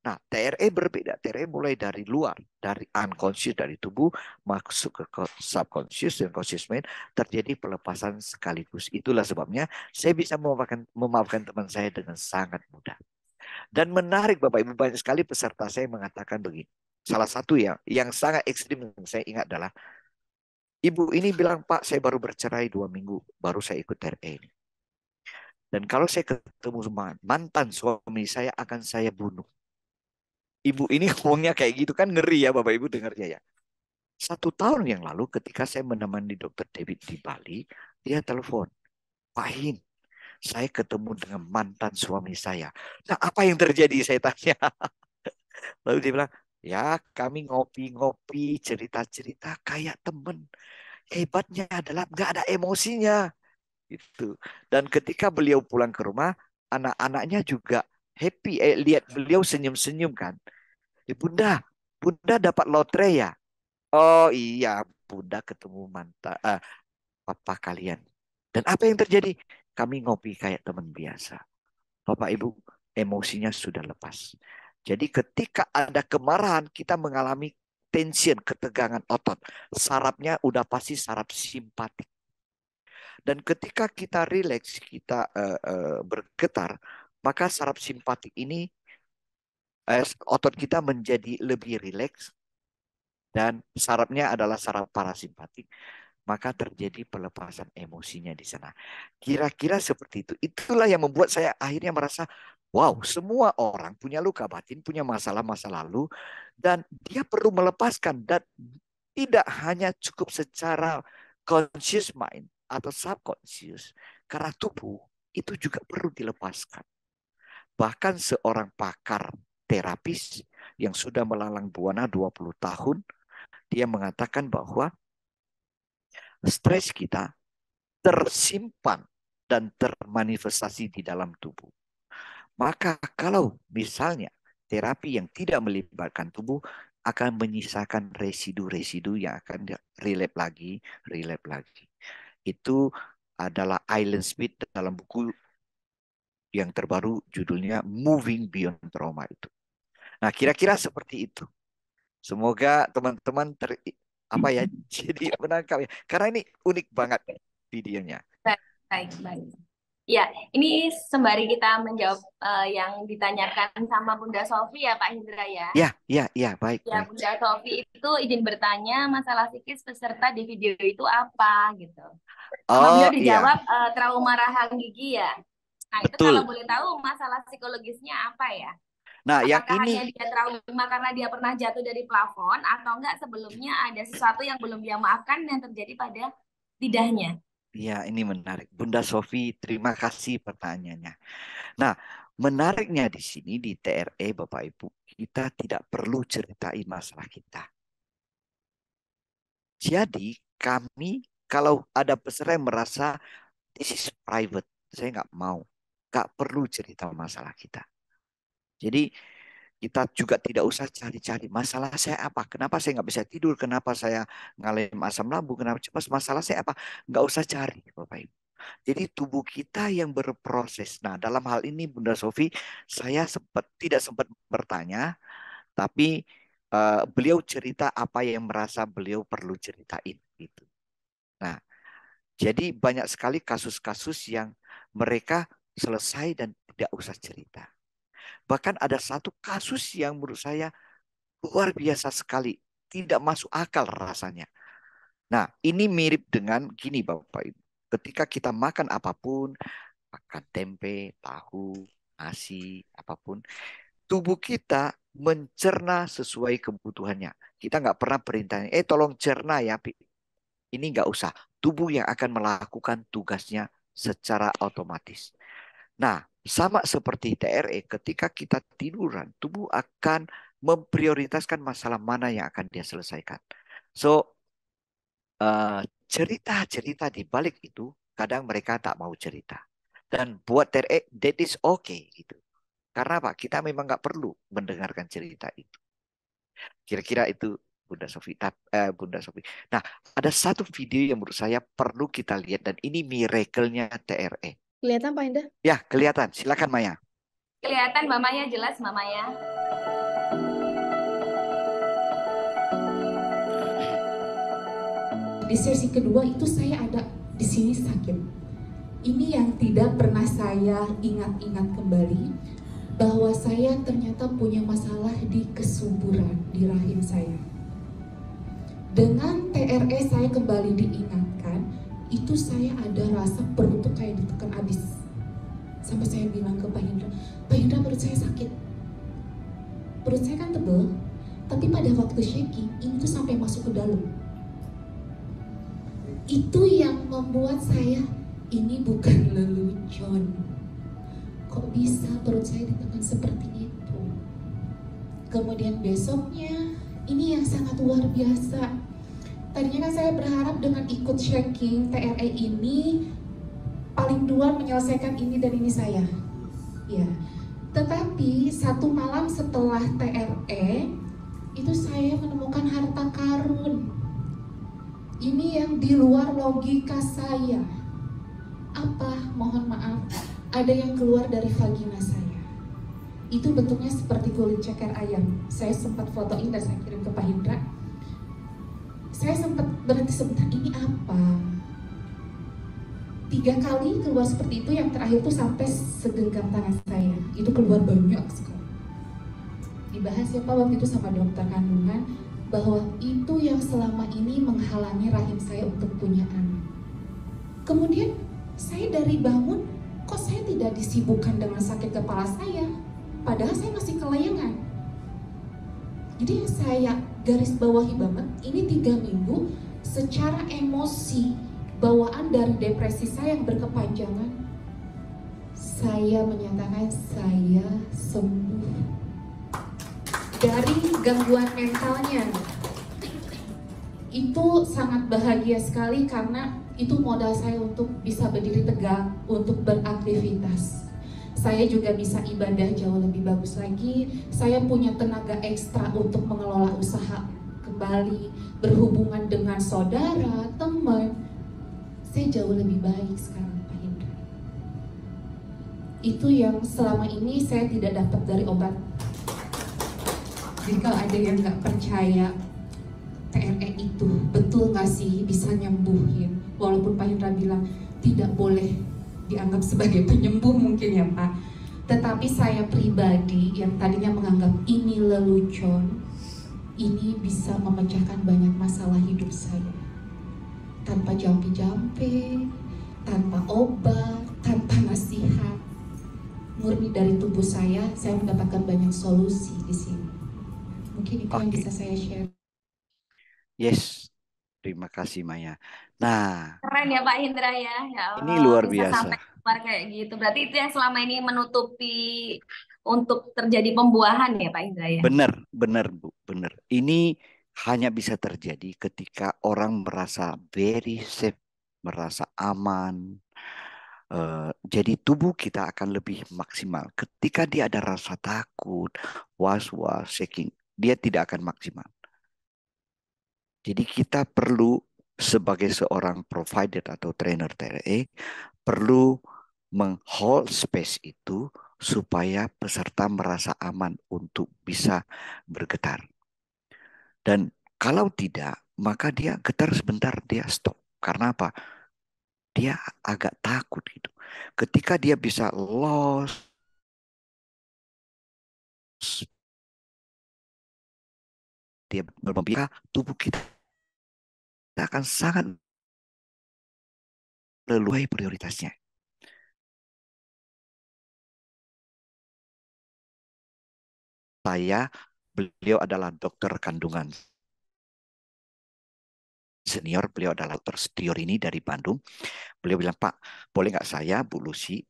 Nah, TRE berbeda. TRE mulai dari luar, dari unconscious, dari tubuh, masuk ke subconscious dan conscious mind, terjadi pelepasan sekaligus. Itulah sebabnya saya bisa memaafkan teman saya dengan sangat mudah. Dan menarik Bapak Ibu, banyak sekali peserta saya mengatakan begini. Salah satu yang sangat ekstrim yang saya ingat adalah, ibu ini bilang, Pak, saya baru bercerai 2 minggu, baru saya ikut TRE ini. Dan kalau saya ketemu sama mantan suami saya, akan saya bunuh. Ibu ini ngomongnya kayak gitu kan, ngeri ya Bapak Ibu dengarnya ya. 1 tahun yang lalu ketika saya menemani Dokter David di Bali, dia telepon, Pak Hin, saya ketemu dengan mantan suami saya. Nah, apa yang terjadi? Saya tanya. Lalu dia bilang, ya kami ngopi-ngopi, cerita-cerita kayak temen. Hebatnya adalah nggak ada emosinya. Gitu. Dan ketika beliau pulang ke rumah, anak-anaknya juga happy. Lihat beliau senyum-senyum kan. Bunda, Bunda dapat lotre ya? Oh iya, Bunda ketemu mantan papa kalian. Dan apa yang terjadi? Kami ngopi kayak teman biasa. Bapak Ibu, emosinya sudah lepas. Jadi ketika ada kemarahan, kita mengalami tension, ketegangan otot. Sarafnya udah pasti saraf simpatik. Dan ketika kita rileks, kita bergetar, maka saraf simpatik ini, otot kita menjadi lebih rileks, dan sarafnya adalah saraf parasimpatik, maka terjadi pelepasan emosinya di sana. Kira-kira seperti itu. Itulah yang membuat saya akhirnya merasa, wow, semua orang punya luka batin, punya masalah masa lalu, dan dia perlu melepaskan. Dan tidak hanya cukup secara conscious mind atau subconscious, karena tubuh itu juga perlu dilepaskan. Bahkan seorang pakar terapis yang sudah melalang buana 20 tahun, dia mengatakan bahwa stres kita tersimpan dan termanifestasi di dalam tubuh. Maka kalau misalnya terapi yang tidak melibatkan tubuh akan menyisakan residu-residu yang akan relapse lagi. Itu adalah Island Smith dalam buku yang terbaru judulnya Moving Beyond Trauma itu. Nah, kira-kira seperti itu. Semoga teman-teman jadi menangkap ya. Karena ini unik banget videonya. Baik, baik, baik. Ya, ini sembari kita menjawab yang ditanyakan sama Bunda Sofi ya Pak Hindra ya. Ya, baik, Ya, baik. Bunda Sofi itu izin bertanya masalah psikis peserta di video itu apa gitu. Sama beliau Oh iya, dijawab trauma rahang gigi ya. Nah, itu kalau betul. boleh tahu masalah psikologisnya apa ya? Nah, yang Apakah hanya ini, dia trauma karena dia pernah jatuh dari plafon atau enggak sebelumnya ada sesuatu yang belum dia maafkan yang terjadi pada lidahnya? ya ini menarik. Bunda Sofi, terima kasih pertanyaannya. Nah, menariknya di sini di TRE, Bapak Ibu, kita tidak perlu ceritain masalah kita. Jadi, kami kalau ada peserta yang merasa this is private, saya nggak mau, nggak perlu cerita masalah kita. Jadi, kita juga tidak usah cari-cari masalah saya apa, kenapa saya nggak bisa tidur, kenapa saya ngalami asam lambung, kenapa cepat masalah saya apa, nggak usah cari, Bapak Ibu. Jadi tubuh kita yang berproses. Nah, dalam hal ini Bunda Sofi, saya tidak sempat bertanya, tapi beliau cerita apa yang merasa beliau perlu ceritain gitu. Nah, jadi banyak sekali kasus-kasus yang mereka selesai dan tidak usah cerita. Bahkan ada satu kasus yang menurut saya luar biasa sekali, tidak masuk akal rasanya. Nah, ini mirip dengan gini Bapak Ibu. Ketika kita makan apapun, makan tempe, tahu, nasi, apapun, tubuh kita mencerna sesuai kebutuhannya. Kita nggak pernah perintahnya, tolong cerna ya, Pi. Ini nggak usah. Tubuh yang akan melakukan tugasnya secara otomatis. Nah, sama seperti TRE, ketika kita tiduran, tubuh akan memprioritaskan masalah mana yang akan dia selesaikan. So, cerita-cerita di balik itu, kadang mereka tak mau cerita. Dan buat TRE, that is okay gitu. Karena apa? Kita memang nggak perlu mendengarkan cerita itu. Kira-kira itu Bunda Sofi. Bunda Sofi. Nah, ada satu video yang menurut saya perlu kita lihat dan ini miracle-nya TRE. Kelihatan Pak Indah? Ya, kelihatan. Silakan Maya. Kelihatan Mbak Maya, jelas Mbak Maya. di sesi kedua itu saya ada di sini sakit. Ini yang tidak pernah saya ingat-ingat kembali, bahwa saya ternyata punya masalah di kesuburan di rahim saya. Dengan TRE saya kembali diingatkan, itu saya ada rasa perut tuh kayak ditekan abis. Sampai saya bilang ke Pak Hendra perut saya sakit. Perut saya kan tebal, tapi pada waktu shaking, ini tuh sampai masuk ke dalam. Itu yang membuat saya, ini bukan lelucon. Kok bisa perut saya ditekan seperti itu? Kemudian besoknya, ini yang sangat luar biasa. Tadinya kan saya berharap dengan ikut shaking TRE ini, paling duluan menyelesaikan ini dan ini saya. Ya. Tetapi satu malam setelah TRE, itu saya menemukan harta karun. Ini yang di luar logika saya. Apa? Mohon maaf, ada yang keluar dari vagina saya. Itu bentuknya seperti kulit ceker ayam. Saya sempat fotoin dan saya kirim ke Pak Hendra. Saya sempat berhenti sebentar, ini apa? 3 kali keluar seperti itu, yang terakhir tuh sampai segenggam tangan saya. Itu keluar banyak sekali. Dibahas ya Pak waktu itu sama dokter kandungan, bahwa itu yang selama ini menghalangi rahim saya untuk punya anak. Kemudian saya dari bangun, kok saya tidak disibukkan dengan sakit kepala saya, padahal saya masih kelayangan. Jadi yang saya garis bawahi banget, ini 3 minggu secara emosi, bawaan dari depresi saya yang berkepanjangan, saya menyatakan saya sembuh dari gangguan mentalnya. Itu sangat bahagia sekali karena itu modal saya untuk bisa berdiri tegak, untuk beraktivitas. Saya juga bisa ibadah jauh lebih bagus lagi. Saya punya tenaga ekstra untuk mengelola usaha kembali, berhubungan dengan saudara, teman. Saya jauh lebih baik sekarang, Pak Hendra. Itu yang selama ini saya tidak dapat dari obat. Jadi kalau ada yang nggak percaya TRE itu betul nggak sih bisa nyembuhin, walaupun Pak Hendra bilang tidak boleh dianggap sebagai penyembuh mungkin ya Pak, tetapi saya pribadi yang tadinya menganggap ini lelucon, ini bisa memecahkan banyak masalah hidup saya. Tanpa jampi-jampi, tanpa obat, tanpa nasihat, murni dari tubuh saya mendapatkan banyak solusi di sini. Mungkin itu yang bisa saya share. Yes, terima kasih Maya. Nah, Keren ya Pak Hendra ya. Ya ini Allah, luar bisa biasa. sampai keluar kayak gitu. Berarti itu yang selama ini menutupi untuk terjadi pembuahan ya Pak Hendra ya. Benar Bu, benar. Ini hanya bisa terjadi ketika orang merasa very safe, merasa aman. Jadi tubuh kita akan lebih maksimal. Ketika dia ada rasa takut, was-was, shaking, dia tidak akan maksimal. Jadi kita perlu sebagai seorang provider atau trainer TRE perlu menghold space itu supaya peserta merasa aman untuk bisa bergetar. Dan kalau tidak, maka dia getar sebentar, dia stop. Karena apa? Dia agak takut gitu. Ketika dia bisa lost, dia berpikir tubuh kita akan sangat leluhai prioritasnya. Beliau adalah dokter kandungan senior, beliau adalah dokter Setiorini dari Bandung. Beliau bilang, Pak, boleh nggak saya, Bu Lucy,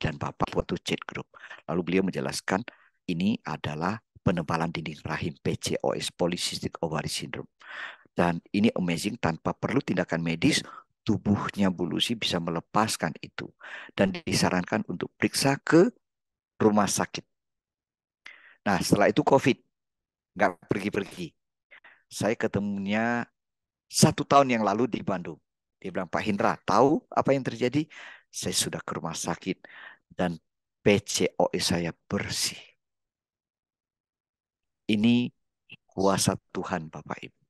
dan Bapak buat chat group. Lalu beliau menjelaskan, ini adalah penebalan dinding rahim PCOS, Polycystic Ovary Syndrome. Dan ini amazing, tanpa perlu tindakan medis, tubuhnya Bu Lucy bisa melepaskan itu. Dan disarankan untuk periksa ke rumah sakit. Nah, setelah itu COVID, nggak pergi-pergi. Saya ketemunya 1 tahun yang lalu di Bandung. Dia bilang, Pak Hendra, tahu apa yang terjadi? Saya sudah ke rumah sakit dan PCOS saya bersih. Ini kuasa Tuhan, Bapak Ibu.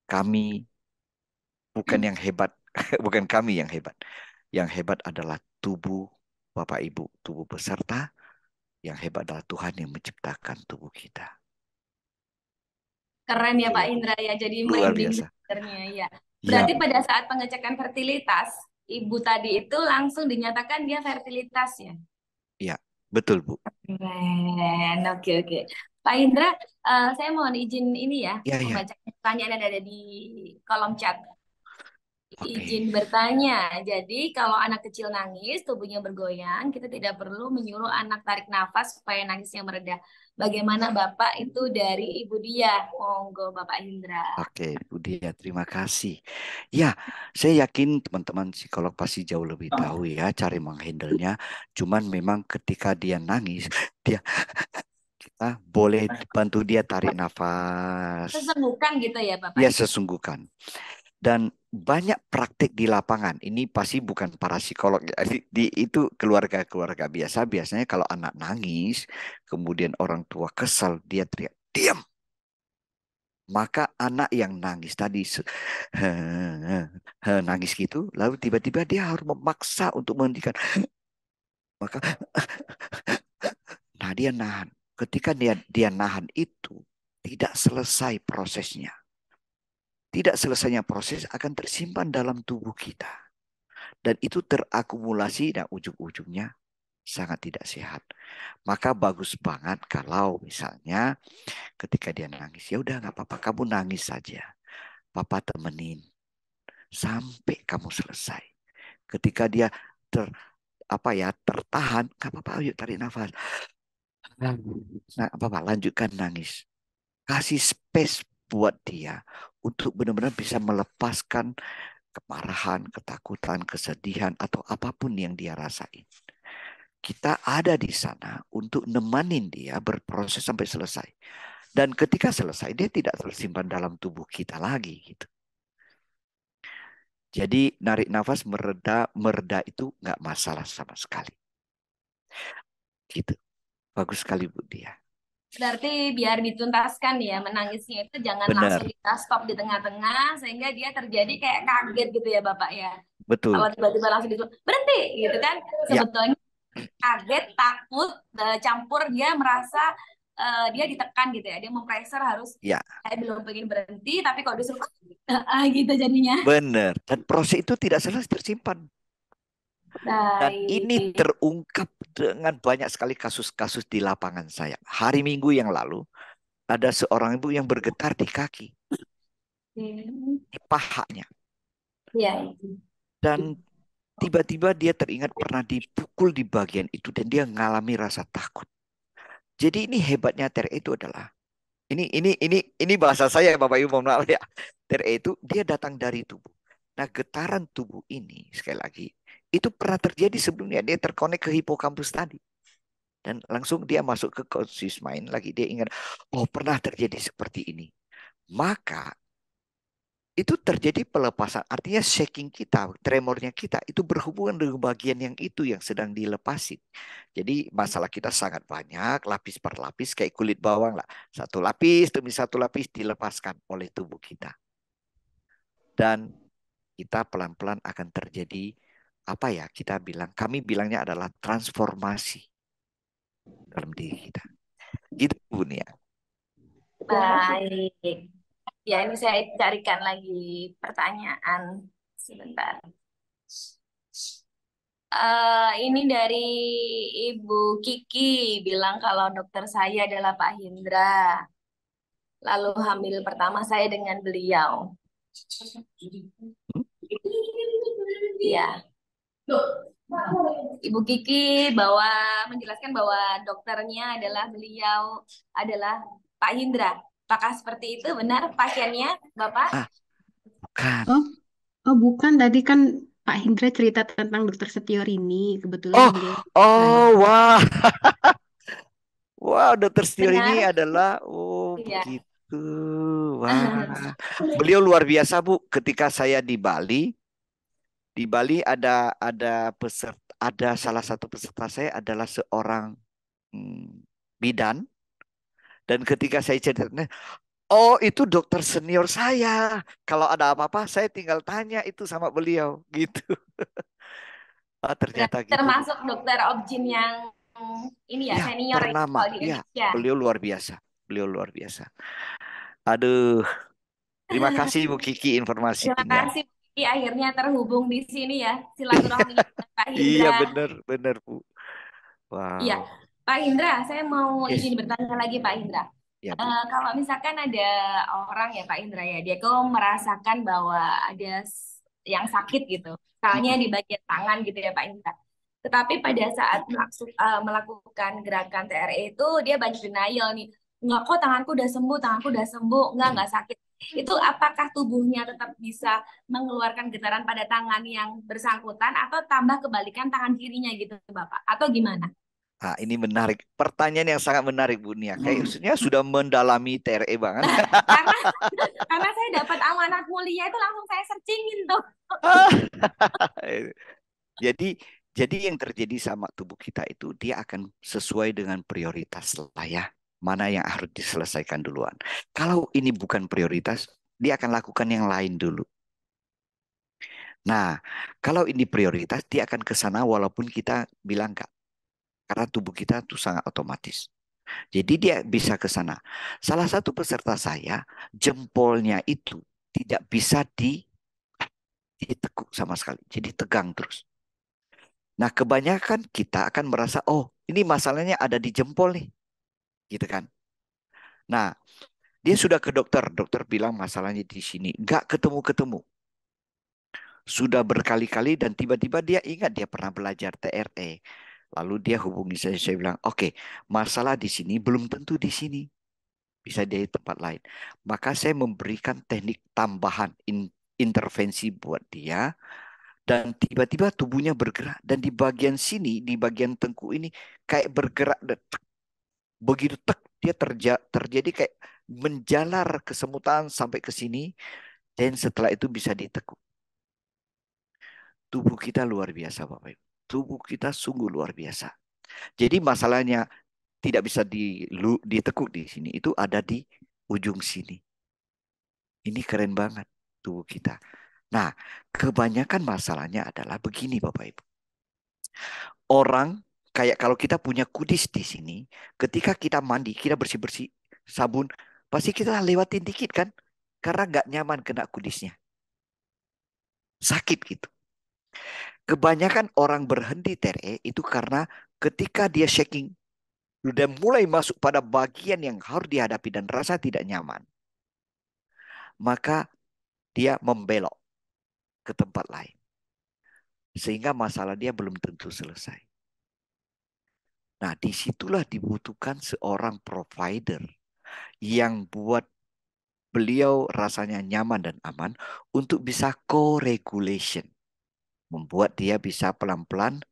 Kami bukan yang hebat, bukan kami yang hebat. Yang hebat adalah tubuh Bapak Ibu, tubuh peserta. Yang hebat adalah Tuhan yang menciptakan tubuh kita. Keren ya Pak Luar, Indra ya, jadi luar merinding biasa. dengarnya ya. Ya, Berarti pada saat pengecekan fertilitas, ibu tadi itu langsung dinyatakan dia fertilitas ya? ya, betul Bu. Keren, oke oke. Pak Indra, saya mohon izin ini ya, Ya, ya. membaca pertanyaan yang ada di kolom chat. Oke. Izin bertanya, jadi kalau anak kecil nangis, tubuhnya bergoyang, kita tidak perlu menyuruh anak tarik nafas supaya nangisnya mereda. Bagaimana Bapak itu dari Ibu Dia? Monggo Bapak Indra. Oke, Bu Dia, terima kasih. Ya, saya yakin teman-teman psikolog pasti jauh lebih tahu ya cara menghandle-nya. Cuman memang ketika dia nangis, dia kita boleh bantu dia tarik nafas. Sesenggukan gitu ya Bapak? Ya, sesungguhkan. Dan banyak praktik di lapangan. Ini pasti bukan para psikolog ya. Itu keluarga-keluarga biasa. Biasanya kalau anak nangis, kemudian orang tua kesal, dia teriak, diam. Maka anak yang nangis tadi nangis gitu, lalu tiba-tiba dia harus memaksa untuk menghentikan. Maka nah dia nahan. Ketika dia nahan itu tidak selesai prosesnya. Tidak selesainya proses akan tersimpan dalam tubuh kita. Dan itu terakumulasi dan ujung-ujungnya sangat tidak sehat. Maka bagus banget kalau misalnya ketika dia nangis, ya udah nggak apa-apa, kamu nangis saja. Papa temenin sampai kamu selesai. Ketika dia tertahan, nggak apa-apa, ayo tarik nafas. Nah, apa-apa, lanjutkan nangis. Kasih space buat dia untuk benar-benar bisa melepaskan kemarahan, ketakutan, kesedihan, atau apapun yang dia rasain. Kita ada di sana untuk nemanin dia berproses sampai selesai. Dan ketika selesai, dia tidak tersimpan dalam tubuh kita lagi. Gitu. Jadi narik nafas mereda itu nggak masalah sama sekali. Gitu. Bagus sekali Bu Dia. Berarti biar dituntaskan ya, menangisnya itu jangan langsung Benar, kita stop di tengah-tengah sehingga dia terjadi kayak kaget gitu ya Bapak ya. betul. Kalau tiba-tiba langsung disuruh berhenti gitu kan, Ya, sebetulnya kaget, takut, campur dia merasa dia ditekan gitu ya, dia mempressure harus ya, saya belum pengen berhenti, tapi kalau disuruh gitu jadinya. benar. Dan proses itu tidak selesai tersimpan. Dan ini Baik. terungkap dengan banyak sekali kasus-kasus di lapangan saya. Hari Minggu yang lalu, ada seorang ibu yang bergetar di kaki, di pahanya. Ya. Dan tiba-tiba dia teringat pernah dipukul di bagian itu dan dia mengalami rasa takut. Jadi ini hebatnya TRE itu adalah ini bahasa saya Bapak Ibu mohon maaf ya. TRE itu dia datang dari tubuh. Nah, getaran tubuh ini sekali lagi itu pernah terjadi sebelumnya, dia terkonek ke hipokampus tadi. Dan langsung dia masuk ke conscious mind lagi, dia ingat, oh pernah terjadi seperti ini. Maka itu terjadi pelepasan, artinya shaking kita, tremornya kita itu berhubungan dengan bagian yang itu yang sedang dilepasin. Jadi masalah kita sangat banyak, lapis per lapis kayak kulit bawang lah. Satu lapis demi satu lapis dilepaskan oleh tubuh kita. Dan kita pelan-pelan akan terjadi apa ya kita bilang, kami bilangnya adalah transformasi dalam diri kita. Gitu Bu Nia. Baik. Ya, ini saya carikan lagi pertanyaan sebentar. Ini dari Ibu Kiki bilang kalau dokter saya adalah Pak Hindra. Lalu hamil pertama saya dengan beliau. Ya, Ibu Kiki menjelaskan bahwa dokternya adalah beliau adalah Pak Hindra. Apakah seperti itu benar pasiennya, Bapak? Bukan. Oh bukan, tadi kan Pak Hindra cerita tentang Dokter Setiorini. Kebetulan Oh, beliau wah. Wah, dokter Setio ini Benar? adalah, Iya. begitu. Wah, beliau luar biasa Bu. Ketika saya di Bali ada salah satu peserta saya adalah seorang bidan. Dan ketika saya cerita, Oh, itu dokter senior saya. Kalau ada apa-apa, saya tinggal tanya itu sama beliau, gitu. Ah, ternyata Berarti gitu, Bu. termasuk dokter objin yang ini ya Ya, senior ya ternama. kalau di Ya, Indonesia. beliau luar biasa. Beliau luar biasa. Aduh, terima kasih Bu Kiki Terima informasinya. kasih Kiki, akhirnya terhubung di sini ya silaturahminya dengan Pak Iya, Hindra. benar, benar, Bu. Iya, Wow. Pak Hindra, saya mau izin Yes, bertanya lagi Pak Hindra. ya, Bu. Kalau misalkan ada orang ya Pak Indra ya, dia kok merasakan bahwa ada yang sakit gitu, misalnya Mm-mm. di bagian tangan gitu ya Pak Indra. Tetapi pada saat melakukan gerakan TRE itu dia banyak denial nih, enggak kok tanganku udah sembuh, enggak sakit. Itu apakah tubuhnya tetap bisa mengeluarkan getaran pada tangan yang bersangkutan atau tambah kebalikan tangan kirinya gitu Bapak? Atau gimana? Ah, ini menarik. Pertanyaan yang sangat menarik, Bu Nia. Kayaknya sudah mendalami TRE banget. Karena karena saya dapat amanat mulia itu langsung saya searchingin tuh. Jadi, jadi yang terjadi sama tubuh kita itu dia akan sesuai dengan prioritas lah ya. Mana yang harus diselesaikan duluan. Kalau ini bukan prioritas, dia akan lakukan yang lain dulu. Nah, kalau ini prioritas, dia akan ke sana walaupun kita bilang enggak. Karena tubuh kita tuh sangat otomatis. Jadi dia bisa ke sana. Salah satu peserta saya, jempolnya itu tidak bisa ditekuk sama sekali. Jadi tegang terus. Nah, kebanyakan kita akan merasa, oh, ini masalahnya ada di jempol nih. Gitu kan. Nah, dia sudah ke dokter. Dokter bilang masalahnya di sini. Nggak ketemu-ketemu. Sudah berkali-kali dan tiba-tiba dia ingat dia pernah belajar TRE. Lalu dia hubungi saya bilang, oke, masalah di sini belum tentu di sini. Bisa dari tempat lain. Maka saya memberikan teknik tambahan intervensi buat dia. Dan tiba-tiba tubuhnya bergerak. Dan di bagian sini, di bagian tengkuk ini, kayak bergerak. Begitu tek, dia terjadi kayak menjalar kesemutan sampai ke sini. Dan setelah itu bisa ditekuk. Tubuh kita luar biasa, Bapak Ibu. Tubuh kita sungguh luar biasa. Jadi masalahnya tidak bisa ditekuk di sini. Itu ada di ujung sini. Ini keren banget tubuh kita. Nah, kebanyakan masalahnya adalah begini Bapak Ibu. Orang kayak kalau kita punya kudis di sini, ketika kita mandi, kita bersih-bersih sabun, pasti kita lewatin dikit kan? Karena nggak nyaman kena kudisnya. Sakit gitu. Kebanyakan orang berhenti TRE itu karena ketika dia shaking, udah mulai masuk pada bagian yang harus dihadapi dan rasa tidak nyaman, maka dia membelok ke tempat lain. Sehingga masalah dia belum tentu selesai. Nah, disitulah dibutuhkan seorang provider yang buat beliau rasanya nyaman dan aman untuk bisa co-regulation. Membuat dia bisa pelan-pelan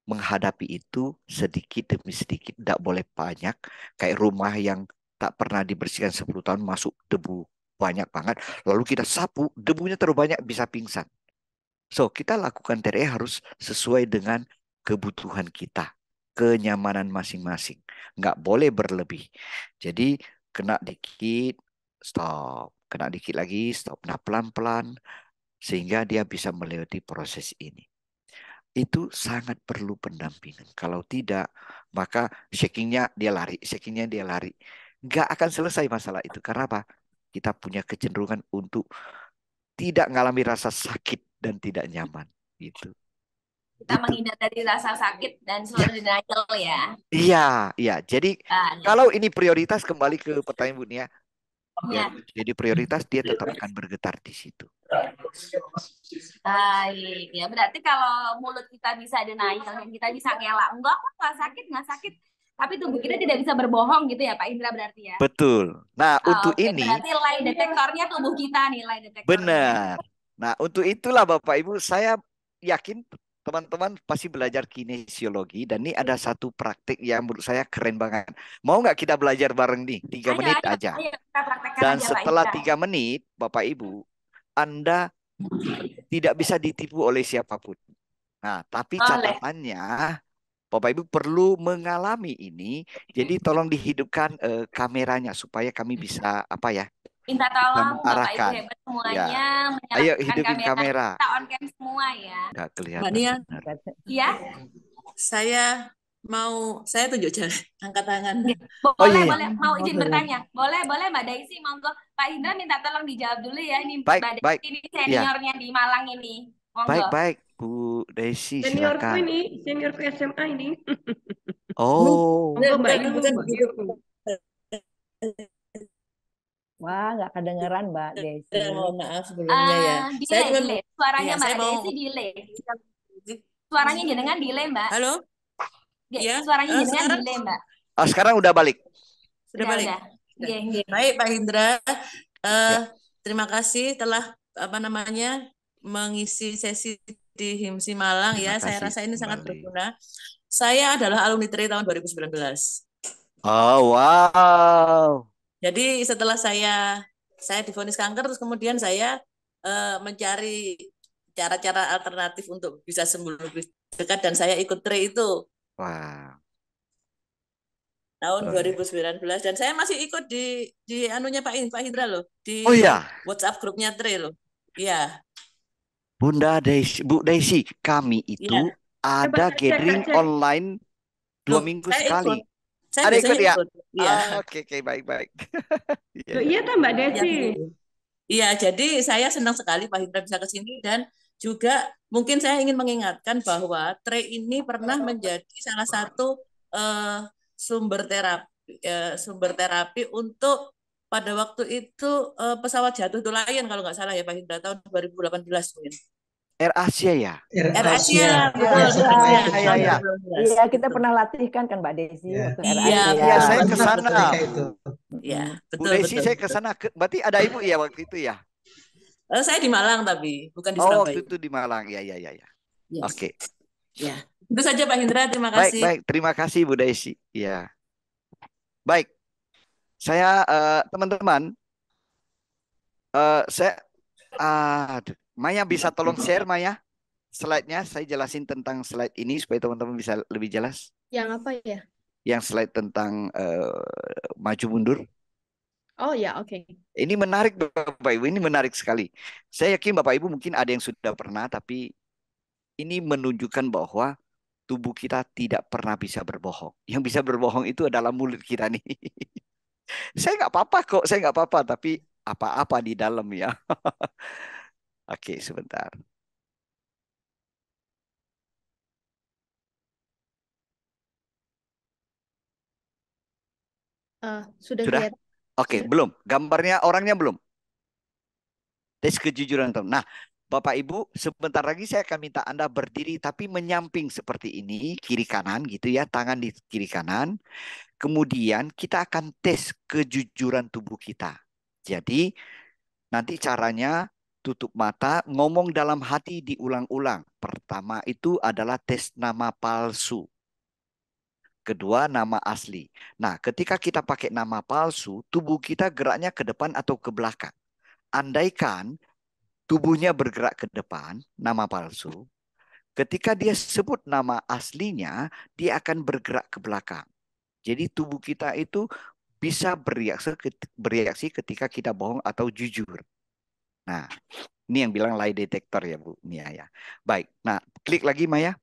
menghadapi itu sedikit demi sedikit. Tidak boleh banyak. Kayak rumah yang tak pernah dibersihkan 10 tahun masuk debu banyak banget. Lalu kita sapu, debunya terlalu banyak bisa pingsan. So, kita lakukan TRE harus sesuai dengan kebutuhan kita. Kenyamanan masing-masing. Nggak boleh berlebih. Jadi, kena dikit, stop. Kena dikit lagi, stop. Nah, pelan-pelan. Sehingga dia bisa melewati proses ini. Itu sangat perlu pendampingan. Kalau tidak, maka shakingnya dia lari. Shakingnya dia lari. Nggak akan selesai masalah itu. Karena apa? Kita punya kecenderungan untuk tidak mengalami rasa sakit dan tidak nyaman. Gitu. Kita Itu. menghindar dari rasa sakit dan Ya, selalu denial ya. iya, iya. Jadi Ah, ya. kalau ini prioritas kembali ke pertanyaan Bu Nia, ya, Ya. jadi prioritas dia tetap akan bergetar di situ. Baik, ya berarti kalau mulut kita bisa denial dan kita bisa ngelak, enggak kok nggak sakit. Tapi tubuh kita tidak bisa berbohong gitu ya Pak Indra berarti ya. Betul. Nah, untuk Oke, ini berarti lie detektornya tubuh kita nih, lie detektornya. benar. Nah, untuk itulah Bapak Ibu, saya yakin teman-teman pasti belajar kinesiologi dan ini ada satu praktik yang menurut saya keren banget. Mau nggak kita belajar bareng nih? 3 Ayo, menit ayo, aja. ayo kita praktekkan Dan aja Pak setelah Indra. 3 menit, Bapak Ibu, Anda tidak bisa ditipu oleh siapapun. Nah, tapi Oleh. catatannya Bapak Ibu perlu mengalami ini. Jadi tolong dihidupkan kameranya supaya kami bisa apa ya? Minta Bisa tolong Bapak Ibu mengarahkan. hebat Ya. semuanya Ayo menyalakan hidupin kamera. kamera. Kita on cam semua ya. Nggak Mbak kelihatan Nia, benar. Iya? saya tunjuk jalan, angkat tangan. Oh Boleh, iya, iya. boleh. Mau izin Boleh. bertanya? Boleh, boleh Mbak Daisy. Monggo. Pak Indra minta tolong dijawab dulu ya. Ini Baik, Mbak baik. Daisy ini Ya, seniornya di Malang ini. baik, Monggo. baik. Bu Desi, Seniorku silakan. ini, seniorku SMA ini. Oh, Monggo Mbak Yu, Bukan Mbak begitu. Yu. Wah, nggak kedengeran Mbak Desi. Mohon maaf sebelumnya ya. Saya Delay, cuma delay. Suaranya ya, Mbak saya mau Daisy delay. Suaranya jenengan delay, Mbak. Halo? Ya, Suaranya jenengan sekarang delay, Mbak. sekarang udah balik. sudah balik. Udah. Sudah. Nggih, nggih. Baik, Pak Indra. Ya, Terima kasih telah mengisi sesi di HIMSI Malang terima ya. Saya kasih rasa ini sangat kembali. berguna. Saya adalah alumni TRI tahun 2019. Oh, wow. Jadi setelah saya divonis kanker, terus kemudian saya mencari cara-cara alternatif untuk bisa sembuh lebih dekat, dan saya ikut TRI itu Wow. tahun Oh, 2019, dan saya masih ikut di anunya Pak Hindra loh, di oh ya, WhatsApp grupnya TRI loh. Iya, Bunda Daisy, Bu Daisy, kami itu iya. Coba ada tak cek, gathering tak cek. online 2 Loh, minggu saya sekali. ikut. Saya Ada ikut biasanya ya? ikut. Iya. Oke, baik, baik. Iya, Loh, iya. iya kan Mbak Iya, Desi? begitu. Iya, jadi saya senang sekali Pak Hindra bisa ke sini, dan juga mungkin saya ingin mengingatkan bahwa TRI ini pernah menjadi salah satu eh, sumber terapi untuk pada waktu itu pesawat jatuh itu Lion kalau nggak salah ya Pak Hindra, tahun 2018 mungkin. Air Asia ya? Air Asia, Air betul, Asia. Air Asia, Iya, tahun iya. 2018. Iya, kita Betul. pernah latihkan kan Mbak Desi Ya. waktu Air Iya, Asia. Iya, saya betul, ke betul, sana. betul. itu. Iya, Mm. Bu betul, Daisy, betul, saya ke betul. sana. Berarti ada Ibu ya waktu itu ya? Saya di Malang tapi bukan di Oh, waktu Surabaya. itu di Malang. Ya, ya, ya, ya. Yes. Oke. Ya. Itu saja Pak Hindra, terima Baik, kasih. baik. Terima kasih Bu Daisy. Ya. Baik. Saya teman-teman, saya aduh, Maya bisa tolong share Maya slide-nya. Saya jelasin tentang slide ini supaya teman-teman bisa lebih jelas. Yang apa ya? Yang slide tentang maju mundur. Oh ya, oke. Ini menarik Bapak Ibu, ini menarik sekali. Saya yakin Bapak Ibu mungkin ada yang sudah pernah, tapi ini menunjukkan bahwa tubuh kita tidak pernah bisa berbohong. Yang bisa berbohong itu adalah mulut kita nih. Saya nggak apa-apa kok, saya nggak apa-apa, tapi apa-apa di dalam ya. Oke, sebentar. Sudah Sudah? kelihatan. Oke, Sudah. belum. Gambarnya orangnya belum. Tes kejujuran teman. Nah, Bapak Ibu, sebentar lagi saya akan minta Anda berdiri tapi menyamping seperti ini, kiri kanan gitu ya, tangan di kiri kanan. Kemudian kita akan tes kejujuran tubuh kita. Jadi, nanti caranya tutup mata, ngomong dalam hati diulang-ulang. Pertama itu adalah tes nama palsu. Kedua, nama asli. Nah, ketika kita pakai nama palsu, tubuh kita geraknya ke depan atau ke belakang. Andaikan tubuhnya bergerak ke depan, nama palsu. Ketika dia sebut nama aslinya, dia akan bergerak ke belakang. Jadi tubuh kita itu bisa bereaksi ketika kita bohong atau jujur. Nah, ini yang bilang lie detector ya Bu Nia ya. Baik, nah klik lagi Maya.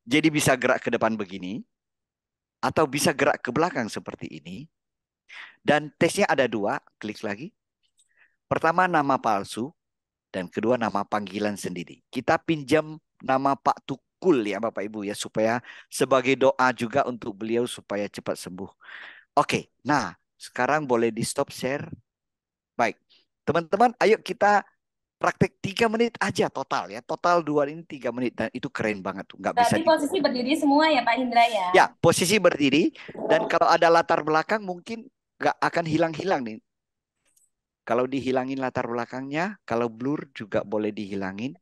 Jadi bisa gerak ke depan begini, atau bisa gerak ke belakang seperti ini. Dan tesnya ada 2, klik lagi. Pertama nama palsu, dan kedua nama panggilan sendiri. Kita pinjam nama Pak Tukul ya Bapak Ibu ya, supaya sebagai doa juga untuk beliau supaya cepat sembuh. Oke, nah sekarang boleh di stop share. Baik, teman-teman ayo kita praktek 3 menit aja total ya. Total 2 ini 3 menit dan itu keren banget tuh. Nggak bisa Berarti posisi berdiri semua ya Pak Hindra ya? Ya, posisi berdiri. Dan kalau ada latar belakang mungkin nggak akan hilang-hilang nih. Kalau dihilangin latar belakangnya, kalau blur juga boleh dihilangin.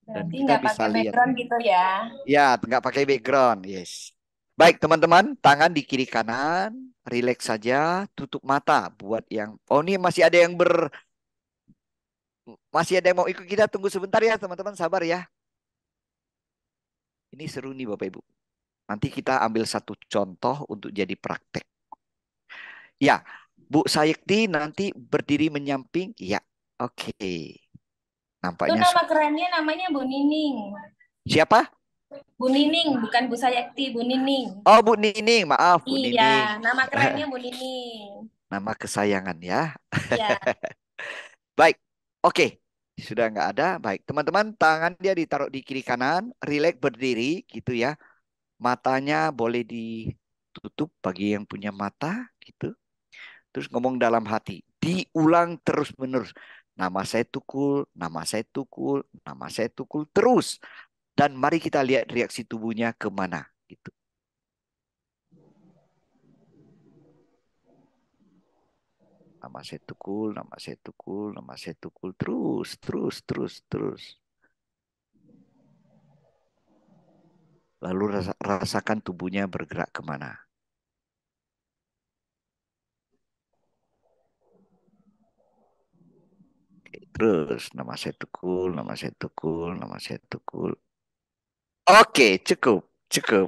Dan Berarti kita nggak bisa pakai lihat. background gitu ya? Ya, nggak pakai background. Yes. Baik, teman-teman. Tangan di kiri kanan. Relax saja. Tutup mata. Buat yang... Oh, ini masih ada yang Masih ada yang mau ikut kita. Tunggu sebentar ya, teman-teman. Sabar ya. Ini seru nih Bapak Ibu. Nanti kita ambil satu contoh untuk jadi praktek. Ya, Bu Sayekti nanti berdiri menyamping. Ya, oke. Itu Nampaknya nama kerennya namanya Bu Nining. siapa? Bu Nining, bukan Bu Sayekti, Bu Nining. Oh, Bu Nining. Maaf, Bu Nining. Iya, nama kerennya Bu Nining. Nama kesayangan ya. Iya. Baik, oke. Sudah nggak ada. Baik, teman-teman, tangan dia ditaruh di kiri kanan. Rileks berdiri gitu ya. Matanya boleh ditutup bagi yang punya mata gitu. Terus ngomong dalam hati. Diulang terus-menerus. Nama saya Tukul, nama saya Tukul, nama saya Tukul terus. Dan mari kita lihat reaksi tubuhnya kemana gitu. Nama saya Tukul, nama saya Tukul, nama saya Tukul terus, terus, terus, terus. Lalu rasakan tubuhnya bergerak kemana. Oke, terus nama saya Tukul, nama saya Tukul, nama saya Tukul. Oke, cukup, cukup.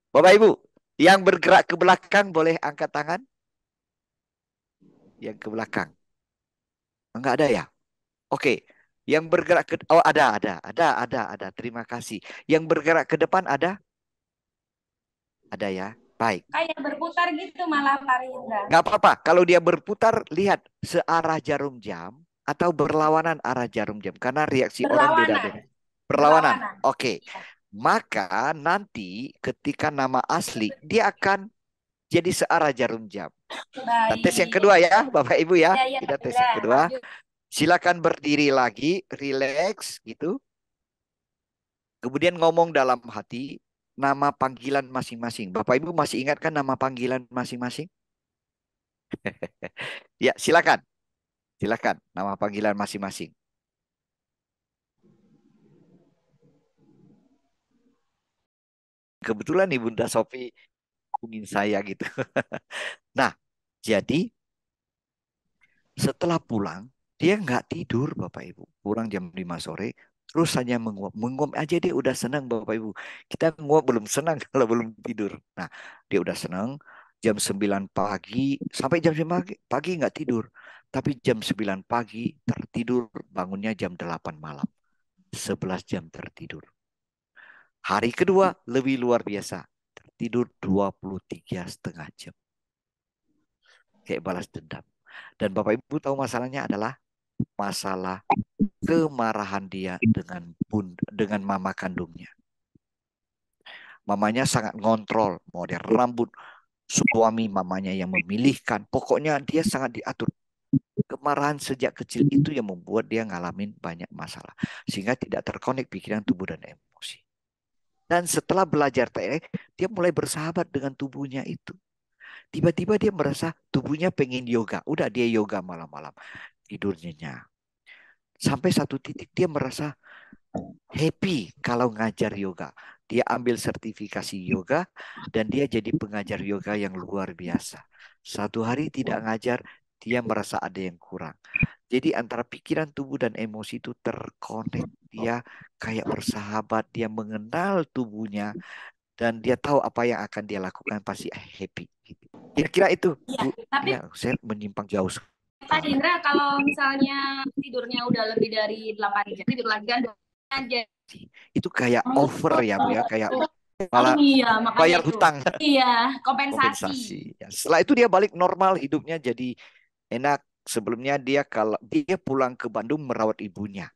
Bapak Ibu, yang bergerak ke belakang boleh angkat tangan? Yang ke belakang. Enggak ada ya? Oke. Yang bergerak ke ada. Terima kasih. Yang bergerak ke depan ada? Ada ya. Baik. Kayak berputar gitu malah Pak Rindra. Nggak apa-apa. Kalau dia berputar, lihat searah jarum jam atau berlawanan arah jarum jam. Karena reaksi orang beda-beda. Berlawanan. Oke. Maka nanti ketika nama asli, dia akan jadi searah jarum jam. Kita tes yang kedua ya, Bapak Ibu ya. Kita tes yang kedua. Silakan berdiri lagi, rileks gitu. Kemudian ngomong dalam hati nama panggilan masing-masing. Bapak Ibu masih ingat kan nama panggilan masing-masing? Ya, silakan. Silakan nama panggilan masing-masing. Kebetulan nih Bunda Sofi hubungin saya gitu. Nah, jadi setelah pulang, dia nggak tidur Bapak Ibu. Pulang jam 5 sore, terus hanya menguap. Menguap aja dia udah senang Bapak Ibu. Kita nguap belum senang kalau belum tidur. Nah, dia udah senang. Jam 9 pagi, sampai jam 9 pagi nggak tidur. Tapi jam 9 pagi tertidur, bangunnya jam 8 malam. 11 jam tertidur. Hari kedua lebih luar biasa. Tertidur 23,5 jam. Kayak balas dendam. Dan Bapak Ibu tahu masalahnya adalah masalah kemarahan dia dengan mama kandungnya. Mamanya sangat ngontrol, model rambut, suami mamanya yang memilihkan. Pokoknya dia sangat diatur. Kemarahan sejak kecil itu yang membuat dia ngalamin banyak masalah. Sehingga tidak terkonek pikiran, tubuh, dan emosi. Dan setelah belajar TE, dia mulai bersahabat dengan tubuhnya itu. Tiba-tiba dia merasa tubuhnya pengen yoga. Udah dia yoga malam-malam. Tidur nyenyak. Sampai satu titik dia merasa happy kalau ngajar yoga. Dia ambil sertifikasi yoga dan dia jadi pengajar yoga yang luar biasa. Satu hari tidak ngajar, dia merasa ada yang kurang. Jadi antara pikiran, tubuh, dan emosi itu terkonek. Dia kayak bersahabat, dia mengenal tubuhnya, dan dia tahu apa yang akan dia lakukan pasti happy. Kira-kira itu, Bu. Tapi Ya, saya menyimpang jauh. Pak Indra, kalau misalnya tidurnya udah lebih dari 8 jam, tidur lagi kan aja. Itu kayak over ya, Bu ya, kayak malah iya, makanya bayar itu. hutang. Iya, kompensasi. Ya, setelah itu dia balik normal, hidupnya jadi enak. Sebelumnya kalau dia pulang ke Bandung merawat ibunya.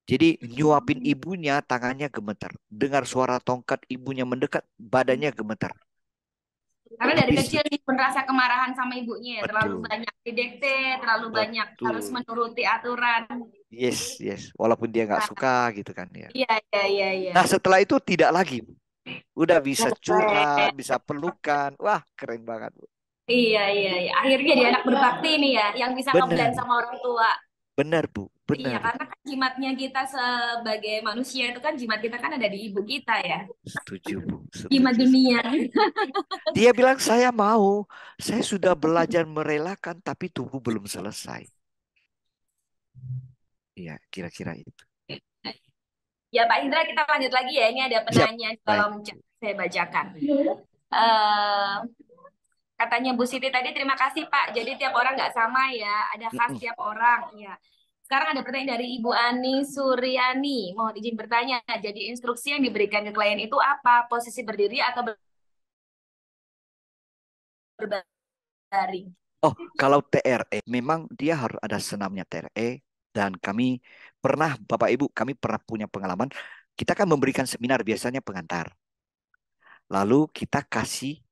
Jadi nyuapin ibunya, tangannya gemetar. Dengar suara tongkat ibunya mendekat, badannya gemetar. Karena dari kecil dia merasa kemarahan sama ibunya, terlalu Betul. banyak didikte, terlalu banyak Betul. harus menuruti aturan. Yes. Walaupun dia nggak suka gitu kan ya. Iya. Nah setelah itu tidak lagi. Udah bisa curhat, bisa pelukan. Wah keren banget, Bu. Iya. Akhirnya dia anak berbakti nih ya, yang bisa ngeblend sama orang tua. Benar, Bu. Iya, Benar. karena kan jimatnya kita sebagai manusia itu kan jimat kita kan ada di ibu kita ya. Setuju, Bu. Jimat dunia. Dia bilang saya mau, saya sudah belajar merelakan tapi tubuh belum selesai. Iya, kira-kira itu. Ya Pak Indra, kita lanjut lagi ya. Ini ada Siap. penanya di Baik. kolom chat, saya bacakan. Katanya Bu Siti tadi, terima kasih Pak. Jadi tiap orang nggak sama ya, ada khas Mm-mm. tiap orang. Ya. Sekarang ada pertanyaan dari Ibu Ani Suryani. Mohon izin bertanya. Jadi instruksi yang diberikan ke klien itu apa? Posisi berdiri atau berbaring? Oh, kalau TRE memang dia harus ada senamnya TRE, dan kami pernah, Bapak Ibu, kami pernah punya pengalaman. Kita kan memberikan seminar biasanya pengantar. Lalu kita kasih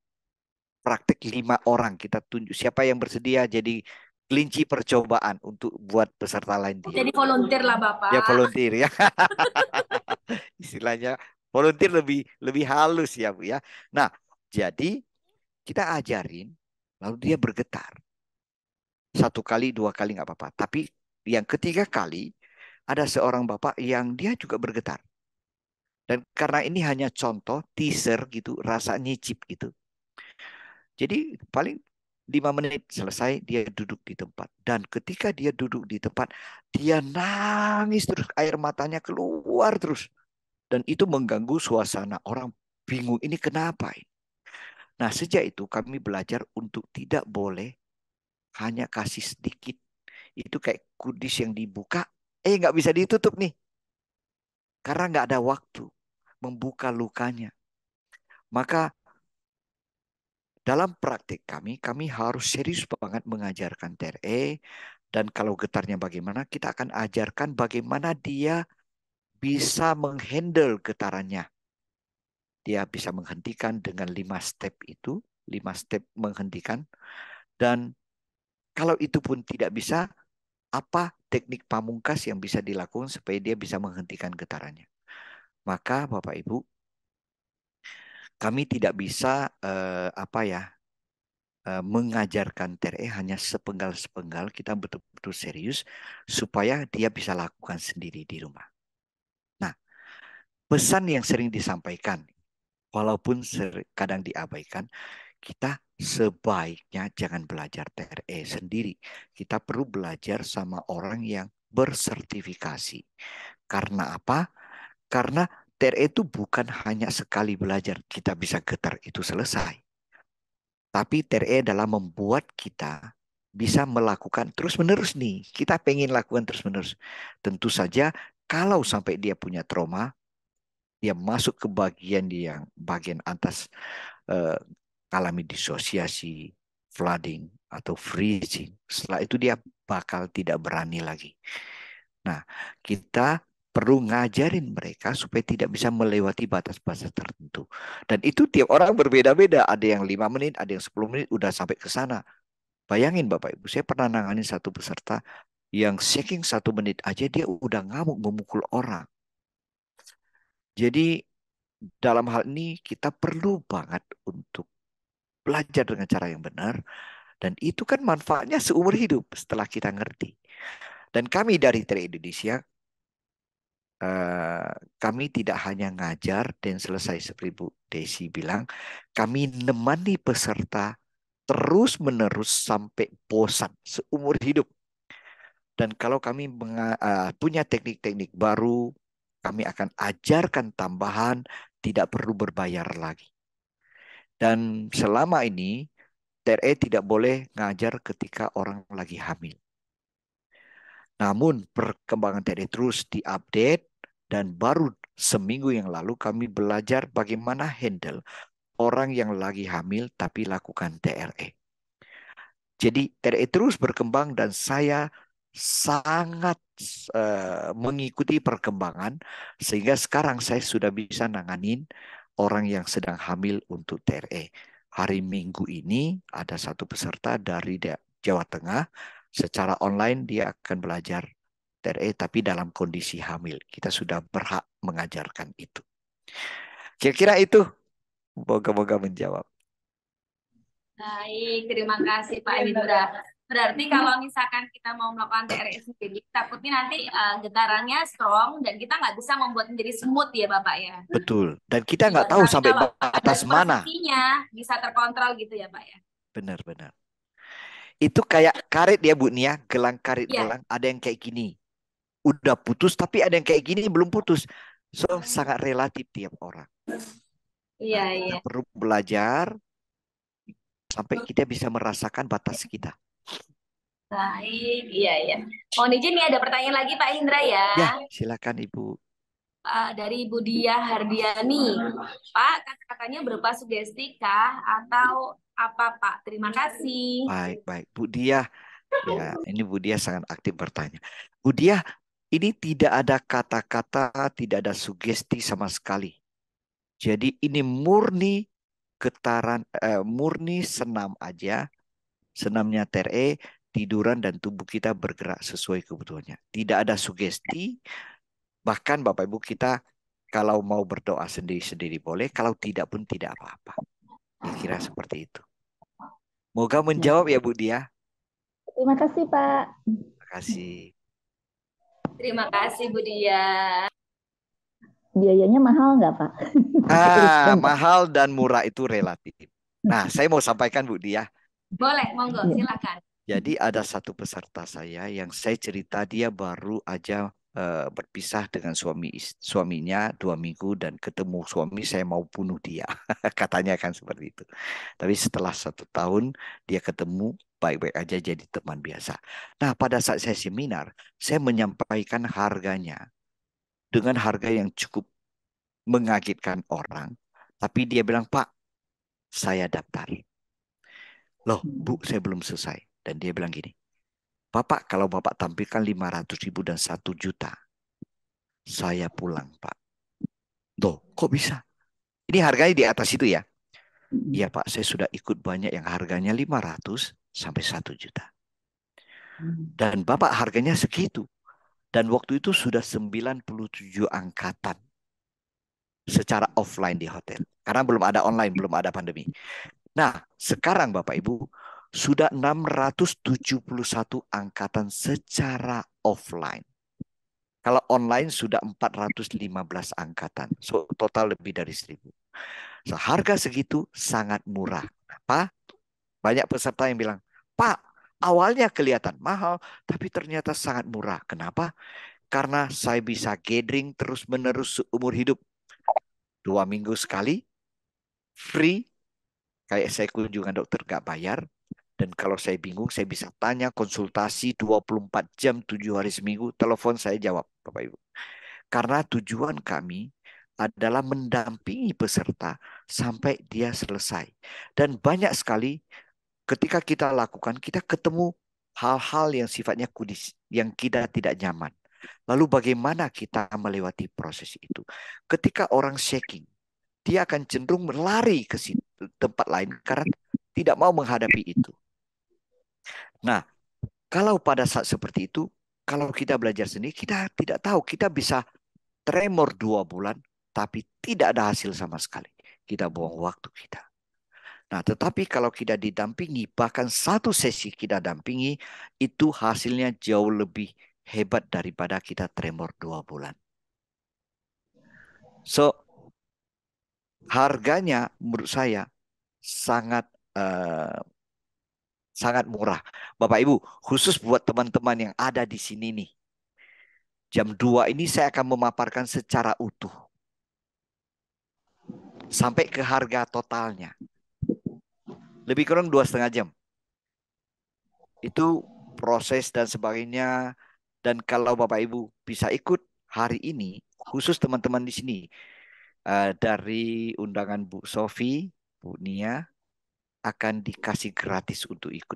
praktek 5 orang. Kita tunjuk siapa yang bersedia jadi kelinci percobaan untuk buat peserta lain Jadi volunteer lah Bapak. Ya, volunteer ya. Istilahnya volunteer lebih halus ya, Bu ya. Nah, jadi kita ajarin, lalu dia bergetar. 1 kali, 2 kali nggak apa-apa. Tapi yang ketiga kali ada seorang bapak yang dia juga bergetar. Dan karena ini hanya contoh teaser gitu, rasa nyicip gitu. Jadi paling 5 menit selesai, dia duduk di tempat. Dan ketika dia duduk di tempat, dia nangis terus, air matanya keluar terus. Dan itu mengganggu suasana. Orang bingung, ini kenapa ini? Nah, sejak itu kami belajar untuk tidak boleh hanya kasih sedikit. Itu kayak kudis yang dibuka, nggak bisa ditutup nih. Karena nggak ada waktu membuka lukanya. Maka dalam praktik kami harus serius banget mengajarkan TRE. Dan kalau getarnya bagaimana, kita akan ajarkan bagaimana dia bisa menghandle getarannya. Dia bisa menghentikan dengan 5 step itu, 5 step menghentikan. Dan kalau itu pun tidak bisa, apa teknik pamungkas yang bisa dilakukan supaya dia bisa menghentikan getarannya. Maka Bapak Ibu, kami tidak bisa mengajarkan TRE hanya sepenggal-sepenggal. Kita betul-betul serius supaya dia bisa lakukan sendiri di rumah. Nah, pesan yang sering disampaikan, walaupun kadang diabaikan, kita sebaiknya jangan belajar TRE sendiri. Kita perlu belajar sama orang yang bersertifikasi. Karena apa? Karena TRE itu bukan hanya sekali belajar kita bisa getar itu selesai. Tapi TRE adalah membuat kita bisa melakukan terus-menerus nih. Kita pengen lakukan terus-menerus. Tentu saja kalau sampai dia punya trauma, dia masuk ke bagian atas, alami disosiasi, flooding, atau freezing. Setelah itu dia bakal tidak berani lagi. Nah, kita perlu ngajarin mereka supaya tidak bisa melewati batas-batas tertentu. Dan itu tiap orang berbeda-beda. Ada yang 5 menit, ada yang 10 menit, udah sampai ke sana. Bayangin Bapak Ibu, saya pernah nangani satu peserta yang saking 1 menit aja dia udah ngamuk memukul orang. Jadi dalam hal ini kita perlu banget untuk belajar dengan cara yang benar. Dan itu kan manfaatnya seumur hidup setelah kita ngerti. Dan kami dari TRE Indonesia, kami tidak hanya ngajar dan selesai seperti Bu Desi bilang, kami nemani peserta terus-menerus sampai bosan seumur hidup. Dan kalau kami punya teknik-teknik baru, kami akan ajarkan tambahan, tidak perlu berbayar lagi. Dan selama ini, TRE tidak boleh ngajar ketika orang lagi hamil. Namun perkembangan TRE terus diupdate, dan baru seminggu yang lalu kami belajar bagaimana handle orang yang lagi hamil tapi lakukan TRE. Jadi TRE terus berkembang dan saya sangat mengikuti perkembangan sehingga sekarang saya sudah bisa nanganin orang yang sedang hamil untuk TRE. Hari Minggu ini ada satu peserta dari Jawa Tengah, secara online dia akan belajar TRE tapi dalam kondisi hamil. Kita sudah berhak mengajarkan itu. Kira-kira itu, moga-moga menjawab. Baik, terima kasih Pak Indra. Berarti kalau misalkan kita mau melakukan TRE sendiri, takutnya nanti getarannya strong dan kita nggak bisa membuat menjadi smooth ya Bapak ya. Betul. Dan kita Iya, nggak tahu tapi sampai kalau batas ada mana. posisinya bisa terkontrol gitu ya Pak ya. Benar-benar. Itu kayak karet ya Bu Nia, gelang karet Iya. gelang. Ada yang kayak gini, udah putus, tapi ada yang kayak gini belum putus. So, sangat relatif tiap orang. Iya, Nah, iya. kita perlu belajar sampai kita bisa merasakan batas kita. Baik, iya, iya. Mohon izin nih ada pertanyaan lagi Pak Indra ya. Ya, silakan Ibu. Dari Ibu Dia Hardiani. Pak, kata-katanya berupa sugesti kah atau apa Pak? Terima kasih. Baik. Bu Dia, ya, ini Bu Dia sangat aktif bertanya. Bu Dia, ini tidak ada kata-kata, tidak ada sugesti sama sekali. Jadi ini murni getaran, murni senam aja. Senamnya TRE, tiduran dan tubuh kita bergerak sesuai kebutuhannya. Tidak ada sugesti. Bahkan Bapak Ibu kita kalau mau berdoa sendiri-sendiri boleh, kalau tidak pun tidak apa-apa. Kira-kira seperti itu. Moga menjawab ya Bu Dia. Terima kasih, Pak. Terima kasih. Terima kasih Bu Dia. Biayanya mahal nggak, Pak? Mahal dan murah itu relatif. Nah, saya mau sampaikan Bu Dia. Boleh, monggo, Iya. silakan. Jadi ada satu peserta saya yang saya cerita dia baru aja berpisah dengan suaminya 2 minggu dan ketemu suami saya mau bunuh dia. Katanya kan seperti itu. Tapi setelah 1 tahun dia ketemu baik-baik aja jadi teman biasa. Nah pada saat saya seminar saya menyampaikan harganya dengan harga yang cukup mengagetkan orang. Tapi dia bilang Pak saya daftar. Loh Bu saya belum selesai. Dan dia bilang gini. Bapak, kalau Bapak tampilkan 500.000 dan 1 juta, saya pulang, Pak. Loh, kok bisa? Ini harganya di atas itu ya? Iya, Pak, saya sudah ikut banyak yang harganya 500 sampai 1 juta. Dan Bapak harganya segitu. Dan waktu itu sudah 97 angkatan secara offline di hotel. Karena belum ada online, belum ada pandemi. Nah, sekarang Bapak Ibu, sudah 671 angkatan secara offline. Kalau online sudah 415 angkatan. So, total lebih dari 1.000. So, harga segitu sangat murah. Apa? Banyak peserta yang bilang, Pak, awalnya kelihatan mahal, tapi ternyata sangat murah. Kenapa? Karena saya bisa gathering terus-menerus seumur hidup. 2 minggu sekali, free. Kayak saya kunjungan dokter gak bayar. Dan kalau saya bingung, saya bisa tanya konsultasi 24 jam, 7 hari seminggu. Telepon saya jawab, Bapak Ibu. Karena tujuan kami adalah mendampingi peserta sampai dia selesai. Dan banyak sekali ketika kita lakukan, kita ketemu hal-hal yang sifatnya kudis, yang kita tidak nyaman. Lalu bagaimana kita melewati proses itu? Ketika orang shaking, dia akan cenderung berlari ke tempat lain karena tidak mau menghadapi itu. Nah, kalau pada saat seperti itu, kalau kita belajar sendiri, kita tidak tahu. Kita bisa tremor 2 bulan, tapi tidak ada hasil sama sekali. Kita buang waktu kita. Nah, tetapi kalau kita didampingi, bahkan 1 sesi kita dampingi, itu hasilnya jauh lebih hebat daripada kita tremor 2 bulan. So, harganya menurut saya sangat sangat murah. Bapak Ibu, khusus buat teman-teman yang ada di sini nih. Jam 2 ini saya akan memaparkan secara utuh. Sampai ke harga totalnya. Lebih kurang 2,5 jam. Itu proses dan sebagainya. Dan kalau Bapak Ibu bisa ikut hari ini, khusus teman-teman di sini. Dari undangan Bu Sofi, Bu Nia, akan dikasih gratis untuk ikut.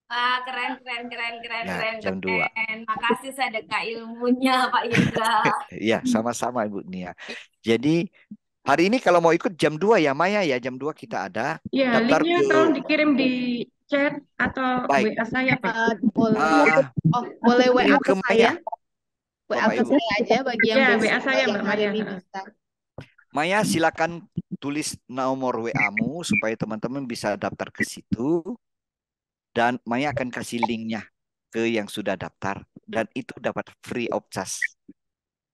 Wah, keren. Ya, jam 2. Makasih sedekah ilmunya Pak Indra. Ya, sama-sama Ibu Nia. Jadi hari ini kalau mau ikut jam 2 ya Maya ya, jam 2 kita ada. Ya, Daftar linknya ke tolong dikirim di chat atau baik. WA saya, Pak. Boleh WA Kirim ke ke Maya. saya. WA Bapak ke Ibu. saya aja bagi yang Ya, besok, WA saya, yang Mbak hari Maya. ini bisa. Maya silakan tulis nomor WA-mu supaya teman-teman bisa daftar ke situ. Dan Maya akan kasih linknya ke yang sudah daftar. Dan itu dapat free of charge.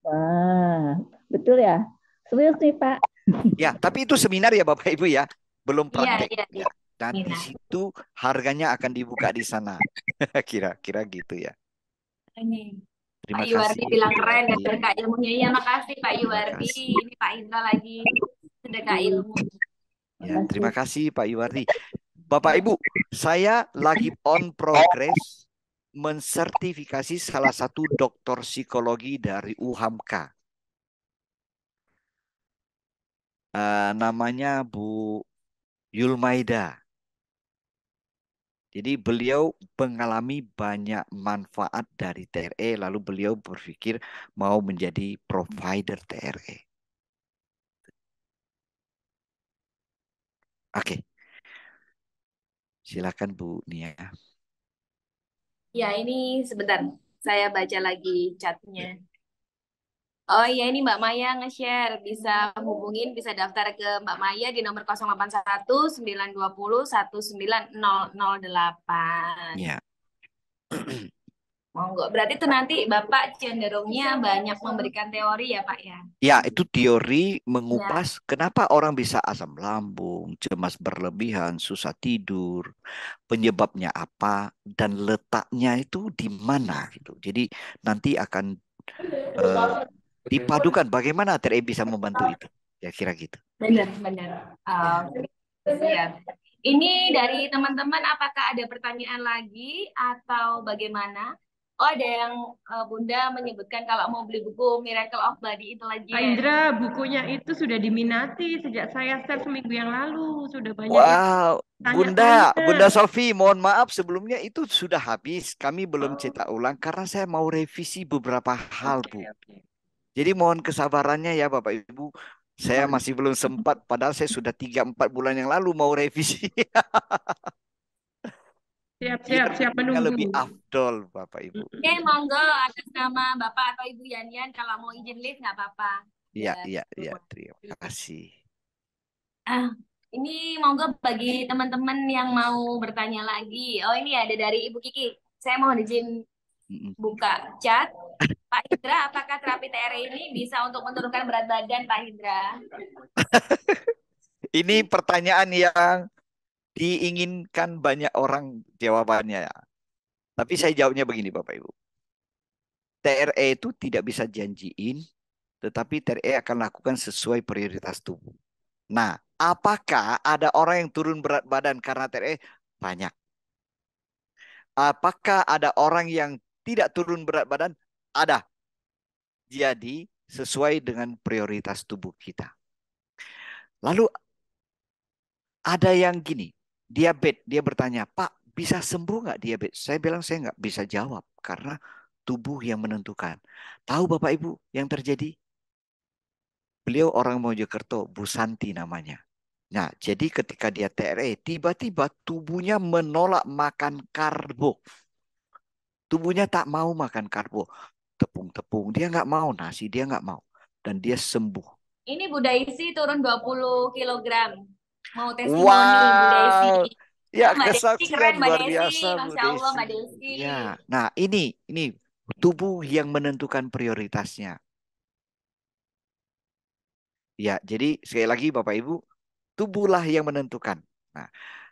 Wah, betul ya? Serius nih, Pak. Ya, tapi itu seminar ya Bapak Ibu ya. Belum praktek. Iya. Ya. Dan di situ harganya akan dibuka di sana. Kira-kira gitu ya. Ini. Terima Pak Yuwardi kasih bilang Bu keren Yuwardi. sedekah ilmunya. Ya, makasih Pak Terima Yuwardi. kasih. Ini Pak Indra lagi sedekah ilmu. Ya, Makasih. terima kasih Pak Yuwardi. Bapak Ibu, saya lagi on progress mensertifikasi salah satu doktor psikologi dari UHAMKA. Namanya Bu Yulmaida. Jadi beliau mengalami banyak manfaat dari TRE, lalu beliau berpikir mau menjadi provider TRE. Oke, silakan Bu Nia. Ya, ini sebentar. Saya baca lagi chatnya. Oh iya, ini Mbak Maya nge-share. Bisa hubungin, bisa daftar ke Mbak Maya di nomor 081 920 19008. Ya. Monggo. Berarti itu nanti Bapak cenderungnya banyak memberikan teori ya Pak ya? Ya, itu teori Ya. mengupas kenapa orang bisa asam lambung, cemas berlebihan, susah tidur, penyebabnya apa, dan letaknya itu di mana gitu. Jadi nanti akan dipadukan bagaimana TRE bisa membantu itu. Ya kira gitu. Benar, benar. Siap. Ini dari teman-teman, apakah ada pertanyaan lagi atau bagaimana? Oh, ada yang Bunda menyebutkan kalau mau beli buku Miracle of Body Pak Intelligence. Indra, bukunya itu sudah diminati sejak saya share seminggu yang lalu. Sudah banyak yang Wow, tanya-tanya. Bunda Sofi, mohon maaf sebelumnya itu sudah habis. Kami belum cetak ulang karena saya mau revisi beberapa hal, Bu. Oke. Jadi mohon kesabarannya ya Bapak Ibu. Saya masih belum sempat, padahal saya sudah 3-4 bulan yang lalu mau revisi. Siap Biar menunggu. lebih afdol Bapak Ibu. Oke, monggo atas nama Bapak atau Ibu Yan kalau mau izin live nggak apa-apa. Iya, Ya. terima kasih. Ini monggo bagi teman-teman yang mau bertanya lagi. Oh, ini ada dari Ibu Kiki. Saya mohon izin buka chat. Pak Hindra, apakah terapi TRE ini bisa untuk menurunkan berat badan, Pak Hindra? Ini pertanyaan yang diinginkan banyak orang jawabannya. Tapi saya jawabnya begini Bapak Ibu. TRE itu tidak bisa janjiin, tetapi TRE akan lakukan sesuai prioritas tubuh. Nah, apakah ada orang yang turun berat badan karena TRE? Banyak. Apakah ada orang yang tidak turun berat badan? Ada. Jadi, sesuai dengan prioritas tubuh kita. Lalu, ada yang gini, diabetes. Dia bertanya, Pak, bisa sembuh nggak diabetes? Saya bilang, saya nggak bisa jawab. Karena tubuh yang menentukan. Tahu Bapak Ibu yang terjadi? Beliau orang Mojokerto, Bu Santi namanya. Nah, jadi ketika dia TRE, tiba-tiba tubuhnya menolak makan karbo. Tubuhnya tak mau makan karbo. Tepung-tepung, dia nggak mau. Nasi, dia nggak mau. Dan dia sembuh. Ini Bu Daisy turun 20 kilogram. Mau testimoni Bu Daisy. Wow. Ya, Mbak Desi kesaksian keren Mbak luar Desi. biasa Bu Masya Allah Mbak Desi. Desi. Ya, nah ini tubuh yang menentukan prioritasnya. Ya, jadi sekali lagi Bapak Ibu, tubuhlah yang menentukan. Nah,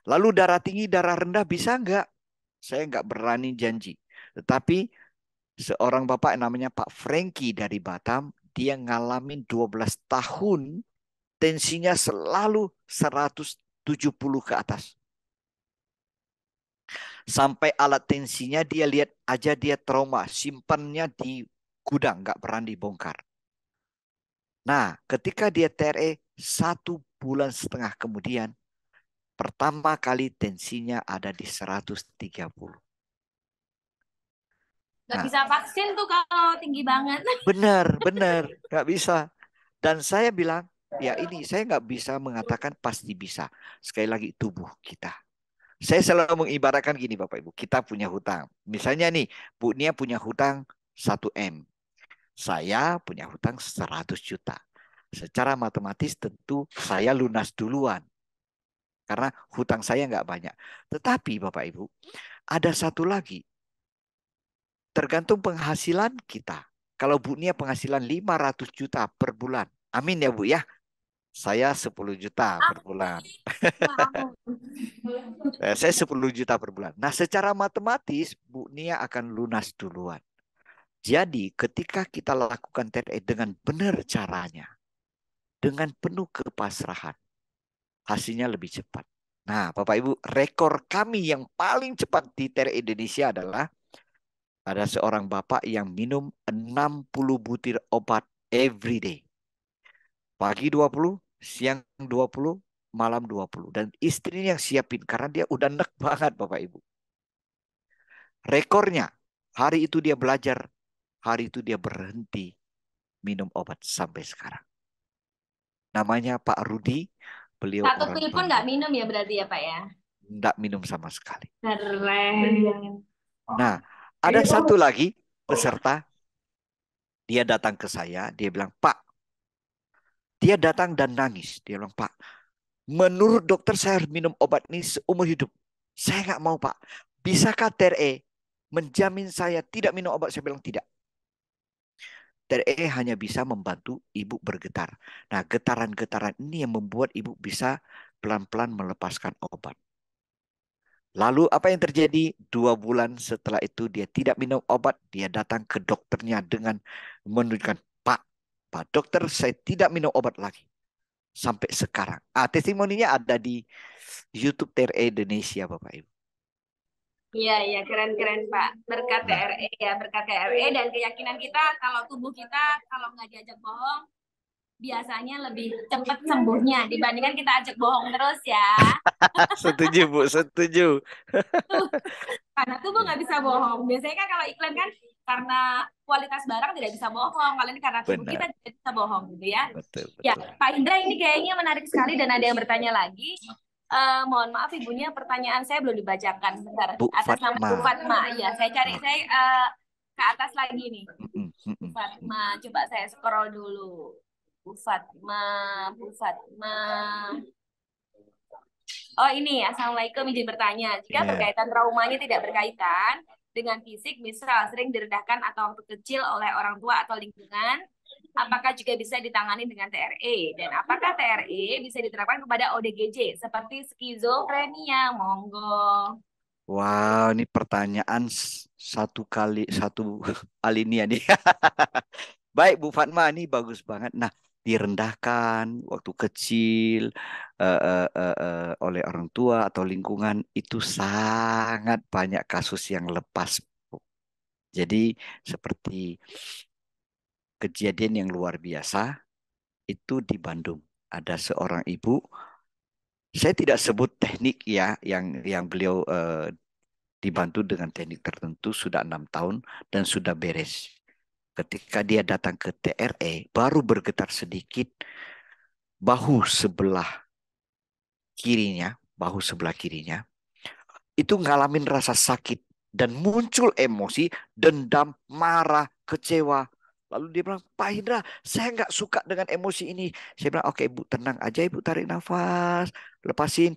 lalu darah tinggi, darah rendah bisa nggak? Saya nggak berani janji. Tetapi seorang bapak namanya Pak Franky dari Batam, dia ngalamin 12 tahun, tensinya selalu 170 ke atas. Sampai alat tensinya dia lihat aja dia trauma, simpannya di gudang, nggak pernah dibongkar. Nah, ketika dia TRE 1,5 bulan kemudian, pertama kali tensinya ada di 130. Nggak bisa vaksin tuh kalau tinggi banget. Benar, nggak bisa. Dan saya bilang, ya ini saya nggak bisa mengatakan pasti bisa. Sekali lagi tubuh kita. Saya selalu mengibaratkan gini Bapak Ibu, kita punya hutang. Misalnya nih, Bu Nia punya hutang 1 M. Saya punya hutang 100 juta. Secara matematis tentu saya lunas duluan. Karena hutang saya nggak banyak. Tetapi Bapak Ibu, ada satu lagi. Tergantung penghasilan kita. Kalau Bu Nia penghasilan 500 juta per bulan. Amin ya Bu ya. Saya 10 juta per bulan. Saya 10 juta per bulan. Nah secara matematis Bu Nia akan lunas duluan. Jadi ketika kita lakukan TRE dengan benar caranya, dengan penuh kepasrahan, hasilnya lebih cepat. Nah, Bapak Ibu, rekor kami yang paling cepat di TRE Indonesia adalah ada seorang bapak yang minum 60 butir obat every day. Pagi 20, siang 20, malam 20. Dan istrinya yang siapin karena dia udah nek banget Bapak Ibu. Rekornya, hari itu dia belajar, hari itu dia berhenti minum obat sampai sekarang. Namanya Pak Rudi, beliau Satu orang pil pun nggak Bandung. minum ya berarti ya Pak ya? Nggak minum sama sekali. Keren. Nah, ada satu lagi peserta, dia datang ke saya, dia bilang, Pak, dia datang dan nangis. Dia bilang, Pak, menurut dokter saya harus minum obat ini seumur hidup. Saya nggak mau, Pak. Bisakah TRE menjamin saya tidak minum obat? Saya bilang tidak. TRE hanya bisa membantu ibu bergetar. Nah, getaran-getaran ini yang membuat ibu bisa pelan-pelan melepaskan obat. Lalu apa yang terjadi? 2 bulan setelah itu dia tidak minum obat. Dia datang ke dokternya dengan menunjukkan, Pak dokter saya tidak minum obat lagi. Sampai sekarang. Testimoninya ada di YouTube TRE Indonesia Bapak Ibu. Iya, iya, keren-keren Pak. Berkat Nah, TRE ya, berkat TRE dan keyakinan kita kalau tubuh kita kalau nggak diajak bohong, biasanya lebih cepat sembuhnya dibandingkan kita ajak bohong terus ya. setuju Bu, setuju. Karena tubuh nggak bisa bohong. Biasanya kan kalau iklan kan karena kualitas barang tidak bisa bohong. Kalau ini karena tubuh kita Benar, tidak bisa bohong gitu ya. betul, Ya, betul. Pak Indra ini kayaknya menarik sekali dan ada yang bertanya lagi. Mohon maaf ibunya, pertanyaan saya belum dibacakan. Bentar, Bu atas nama Bu Fatma. Fatma. Iya, saya cari Oke. saya ke atas lagi nih. Bu Fatma, coba saya scroll dulu. Bu Fatma, Bu Fatma. Oh ini, Assalamualaikum, izin bertanya. Jika Iya. berkaitan traumanya tidak berkaitan dengan fisik, misal sering direndahkan atau waktu kecil oleh orang tua atau lingkungan, apakah juga bisa ditangani dengan TRE? Dan apakah TRE bisa diterapkan kepada ODGJ seperti skizofrenia? Monggo. Wow, ini pertanyaan satu alinea nih. Baik Bu Fatma, ini bagus banget. Nah, direndahkan waktu kecil oleh orang tua atau lingkungan itu sangat banyak kasus yang lepas, Bu. Jadi seperti kejadian yang luar biasa itu di Bandung. Ada seorang ibu, saya tidak sebut teknik ya, yang beliau dibantu dengan teknik tertentu sudah 6 tahun dan sudah beres. Ketika dia datang ke TRE, baru bergetar sedikit bahu sebelah kirinya, itu ngalamin rasa sakit dan muncul emosi, dendam, marah, kecewa. Lalu dia bilang, Pak Indra, saya nggak suka dengan emosi ini. Saya bilang, oke Ibu, tenang aja Ibu, tarik nafas, lepasin,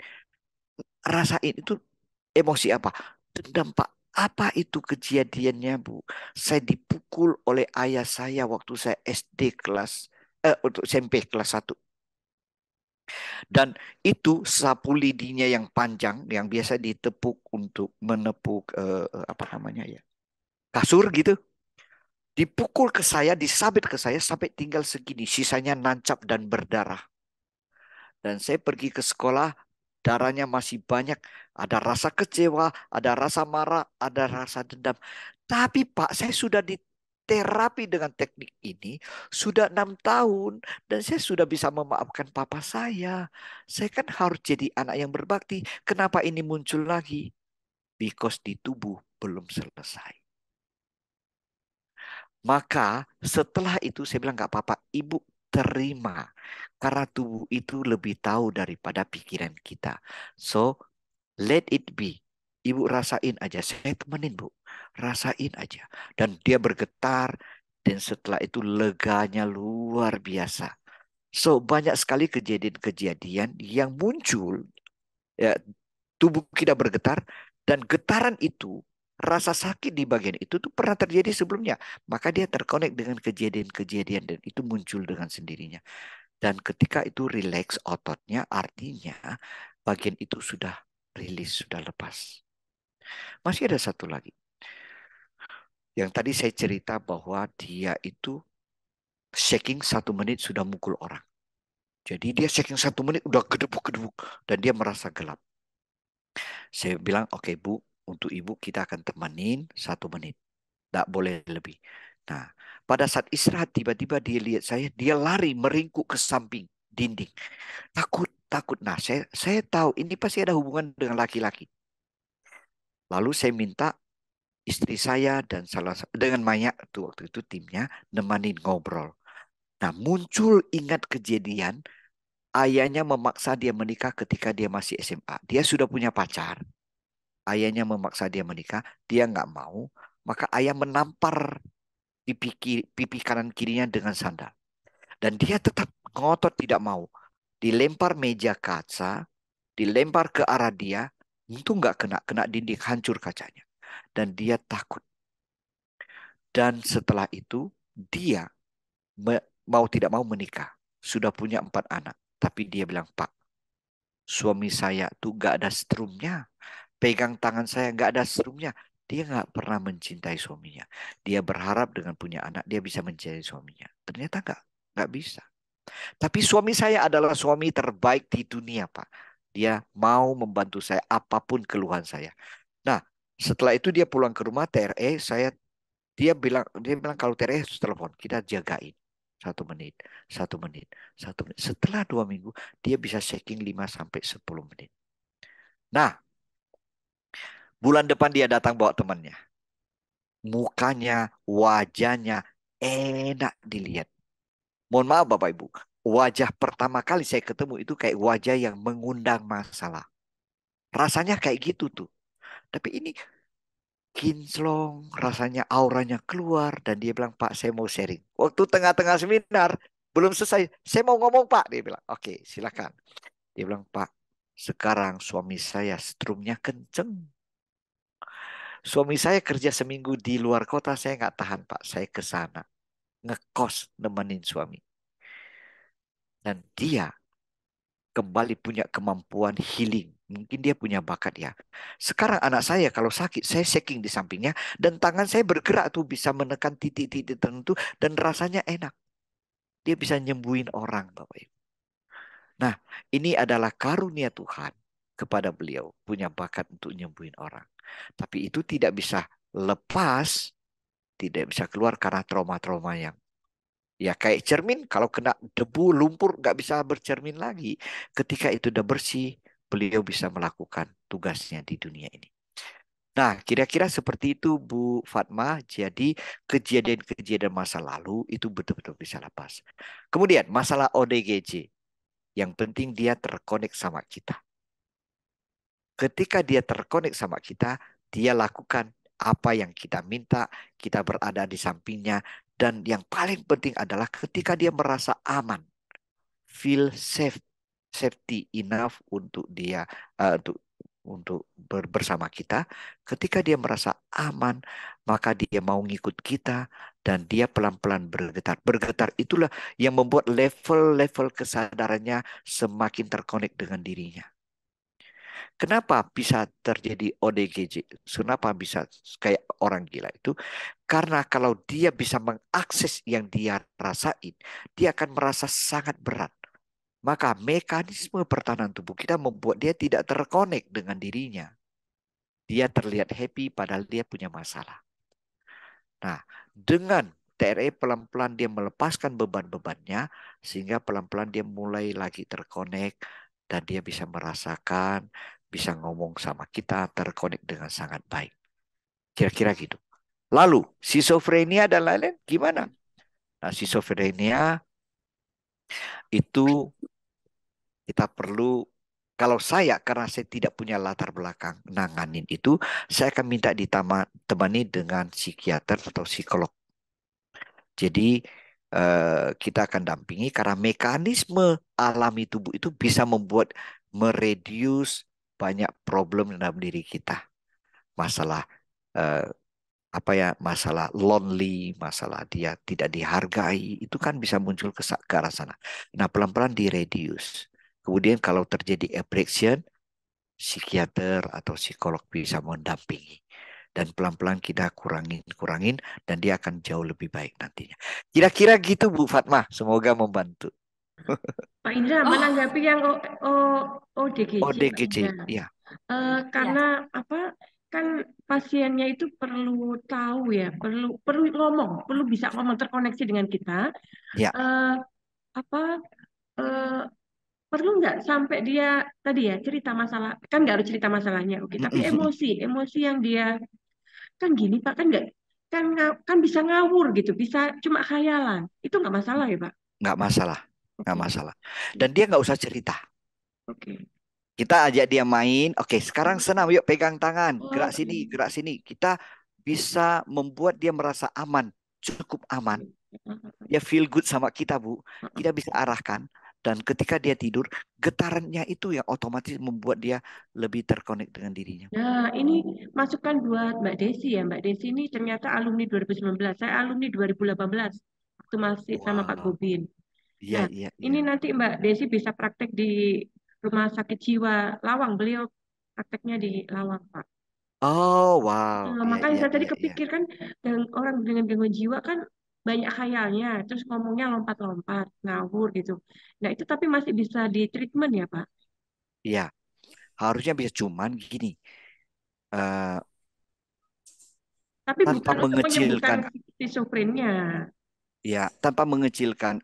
rasain itu emosi apa? Dendam Pak. Apa itu kejadiannya Bu? Saya dipukul oleh ayah saya waktu saya SD untuk SMP kelas 1. Dan itu sapu lidinya yang panjang, yang biasa ditepuk untuk menepuk apa namanya ya, kasur gitu. Dipukul ke saya, disabet ke saya sampai tinggal segini. Sisanya nancap dan berdarah. Dan saya pergi ke sekolah, darahnya masih banyak. Ada rasa kecewa, ada rasa marah, ada rasa dendam. Tapi Pak, saya sudah diterapi dengan teknik ini sudah 6 tahun. Dan saya sudah bisa memaafkan papa saya. Saya kan harus jadi anak yang berbakti. Kenapa ini muncul lagi? Because di tubuh belum selesai. Maka setelah itu saya bilang, gak apa-apa, Ibu terima. Karena tubuh itu lebih tahu daripada pikiran kita. So, let it be. Ibu rasain aja. Saya temenin Bu. Rasain aja. Dan dia bergetar. Dan setelah itu leganya luar biasa. So, banyak sekali kejadian-kejadian yang muncul. Ya, tubuh kita bergetar. Dan getaran itu, rasa sakit di bagian itu tuh pernah terjadi sebelumnya. Maka dia terkonek dengan kejadian-kejadian. Dan itu muncul dengan sendirinya. Dan ketika itu rileks ototnya, artinya bagian itu sudah rilis, sudah lepas. Masih ada satu lagi. Yang tadi saya cerita bahwa dia itu shaking 1 menit sudah mukul orang. Jadi dia shaking 1 menit udah gedebuk-gedebuk dan dia merasa gelap. Saya bilang, oke Bu, untuk Ibu kita akan temenin 1 menit. Tidak boleh lebih. Nah, pada saat istirahat tiba-tiba dia lihat saya, dia lari meringkuk ke samping dinding. Takut, takut. Nah, saya tahu ini pasti ada hubungan dengan laki-laki. Lalu saya minta istri saya dan dengan Maya tuh waktu itu timnya nemanin ngobrol. Nah, muncul ingat kejadian ayahnya memaksa dia menikah ketika dia masih SMA. Dia sudah punya pacar. Ayahnya memaksa dia menikah, dia nggak mau. Maka ayah menampar pipi kanan kirinya dengan sandal. Dan dia tetap ngotot tidak mau. Dilempar meja kaca, dilempar ke arah dia, itu nggak kena dinding, hancur kacanya. Dan dia takut. Dan setelah itu, dia mau tidak mau menikah. Sudah punya 4 anak. Tapi dia bilang, Pak, suami saya tuh nggak ada strumnya. Pegang tangan saya nggak ada serumnya. Dia nggak pernah mencintai suaminya. Dia berharap dengan punya anak dia bisa mencintai suaminya. Ternyata nggak bisa. Tapi suami saya adalah suami terbaik di dunia, Pak. Dia mau membantu saya apapun keluhan saya. Nah, setelah itu dia pulang ke rumah TRE, dia bilang kalau TRE harus telepon, kita jagain. 1 menit, 1 menit, 1 menit. Setelah 2 minggu, dia bisa shaking 5 sampai 10 menit. Nah, bulan depan dia datang bawa temannya. Mukanya, wajahnya enak dilihat. Mohon maaf Bapak Ibu, wajah pertama kali saya ketemu itu kayak wajah yang mengundang masalah. Rasanya kayak gitu tuh. Tapi ini kinclong, rasanya auranya keluar dan dia bilang, Pak saya mau sharing. Waktu tengah-tengah seminar, belum selesai, saya mau ngomong Pak. Dia bilang, oke silakan. Dia bilang, Pak sekarang suami saya strumnya kenceng. Suami saya kerja seminggu di luar kota, saya nggak tahan Pak. Saya ke sana, ngekos nemenin suami. Dan dia kembali punya kemampuan healing. Mungkin dia punya bakat ya. Sekarang anak saya kalau sakit, saya shaking di sampingnya. Dan tangan saya bergerak tuh bisa menekan titik-titik tertentu. Dan rasanya enak. Dia bisa nyembuhin orang Bapak Ibu. Nah ini adalah karunia Tuhan kepada beliau. Punya bakat untuk nyembuhin orang. Tapi itu tidak bisa lepas. Tidak bisa keluar karena trauma-trauma yang ya kayak cermin, kalau kena debu, lumpur, nggak bisa bercermin lagi. Ketika itu udah bersih, beliau bisa melakukan tugasnya di dunia ini. Nah, kira-kira seperti itu Bu Fatma. Jadi kejadian-kejadian masa lalu itu betul-betul bisa lepas. Kemudian masalah ODGJ. Yang penting dia terkonek sama kita. Ketika dia terkonek sama kita, dia lakukan apa yang kita minta, kita berada di sampingnya. Dan yang paling penting adalah ketika dia merasa aman, feel safety enough untuk dia untuk bersama kita. Ketika dia merasa aman, maka dia mau ngikut kita dan dia pelan-pelan bergetar. Bergetar itulah yang membuat level-level kesadarannya semakin terkonek dengan dirinya. Kenapa bisa terjadi ODGJ? Kenapa bisa kayak orang gila itu? Karena kalau dia bisa mengakses yang dia rasain, dia akan merasa sangat berat. Maka mekanisme pertahanan tubuh kita membuat dia tidak terkonek dengan dirinya. Dia terlihat happy padahal dia punya masalah. Nah, dengan TRE pelan-pelan dia melepaskan beban-bebannya sehingga pelan-pelan dia mulai lagi terkonek dan dia bisa merasakan, bisa ngomong sama kita, terkonek dengan sangat baik. Kira-kira gitu. Lalu, schizophrenia dan lain-lain gimana? Nah, schizophrenia itu kita perlu, kalau saya, karena saya tidak punya latar belakang nanganin itu, saya akan minta ditemani dengan psikiater atau psikolog. Jadi kita akan dampingi karena mekanisme alami tubuh itu bisa membuat mereduce banyak problem dalam diri kita. Masalah masalah lonely, masalah dia tidak dihargai, itu kan bisa muncul ke arah sana. Nah, pelan-pelan direduce. Kemudian kalau terjadi apprehension, psikiater atau psikolog bisa mendampingi. Dan pelan-pelan kita kurangin, dan dia akan jauh lebih baik nantinya. Kira-kira gitu Bu Fatma, semoga membantu. Pak Indra, Oh, menanggapi yang ODGJ, Pak ODGJ, Indra. ya, ya. Karena apa? Kan pasiennya itu perlu tahu ya, perlu ngomong, perlu bisa ngomong terkoneksi dengan kita. ya. Eh, apa? eh, Perlu nggak sampai dia tadi ya cerita masalah, kan nggak harus cerita masalahnya, oke? Tapi emosi yang dia kan gini Pak, kan nggak kan bisa ngawur gitu, bisa cuma khayalan, itu nggak masalah ya Pak? Nggak masalah, nggak Oke, masalah. Dan dia nggak usah cerita. oke. Kita ajak dia main. Oke, sekarang senam, yuk pegang tangan, gerak Oke. sini, gerak sini. Kita bisa membuat dia merasa aman, cukup aman. Dia feel good sama kita, Bu. Kita bisa arahkan. Dan ketika dia tidur, getarannya itu yang otomatis membuat dia lebih terkonek dengan dirinya. Nah, ini masukan buat Mbak Desi ya. Mbak Desi ini ternyata alumni 2019. Saya alumni 2018 waktu masih sama Pak Wow, Gobin. iya, Nah, iya, ini iya. nanti Mbak Desi bisa praktek di Rumah Sakit Jiwa Lawang. Beliau prakteknya di Lawang, Pak. Oh, wow, Nah, iya, makanya iya, saya tadi iya, iya. kepikir kan orang dengan gangguan jiwa kan banyak khayalnya, terus ngomongnya lompat-lompat, ngawur gitu. Nah, itu tapi masih bisa di treatment ya, Pak? Iya, harusnya bisa cuman gini, eh, Tapi tanpa bukan untuk menyembuhkan mengecilkan, skizofrenia, ya, tanpa mengecilkan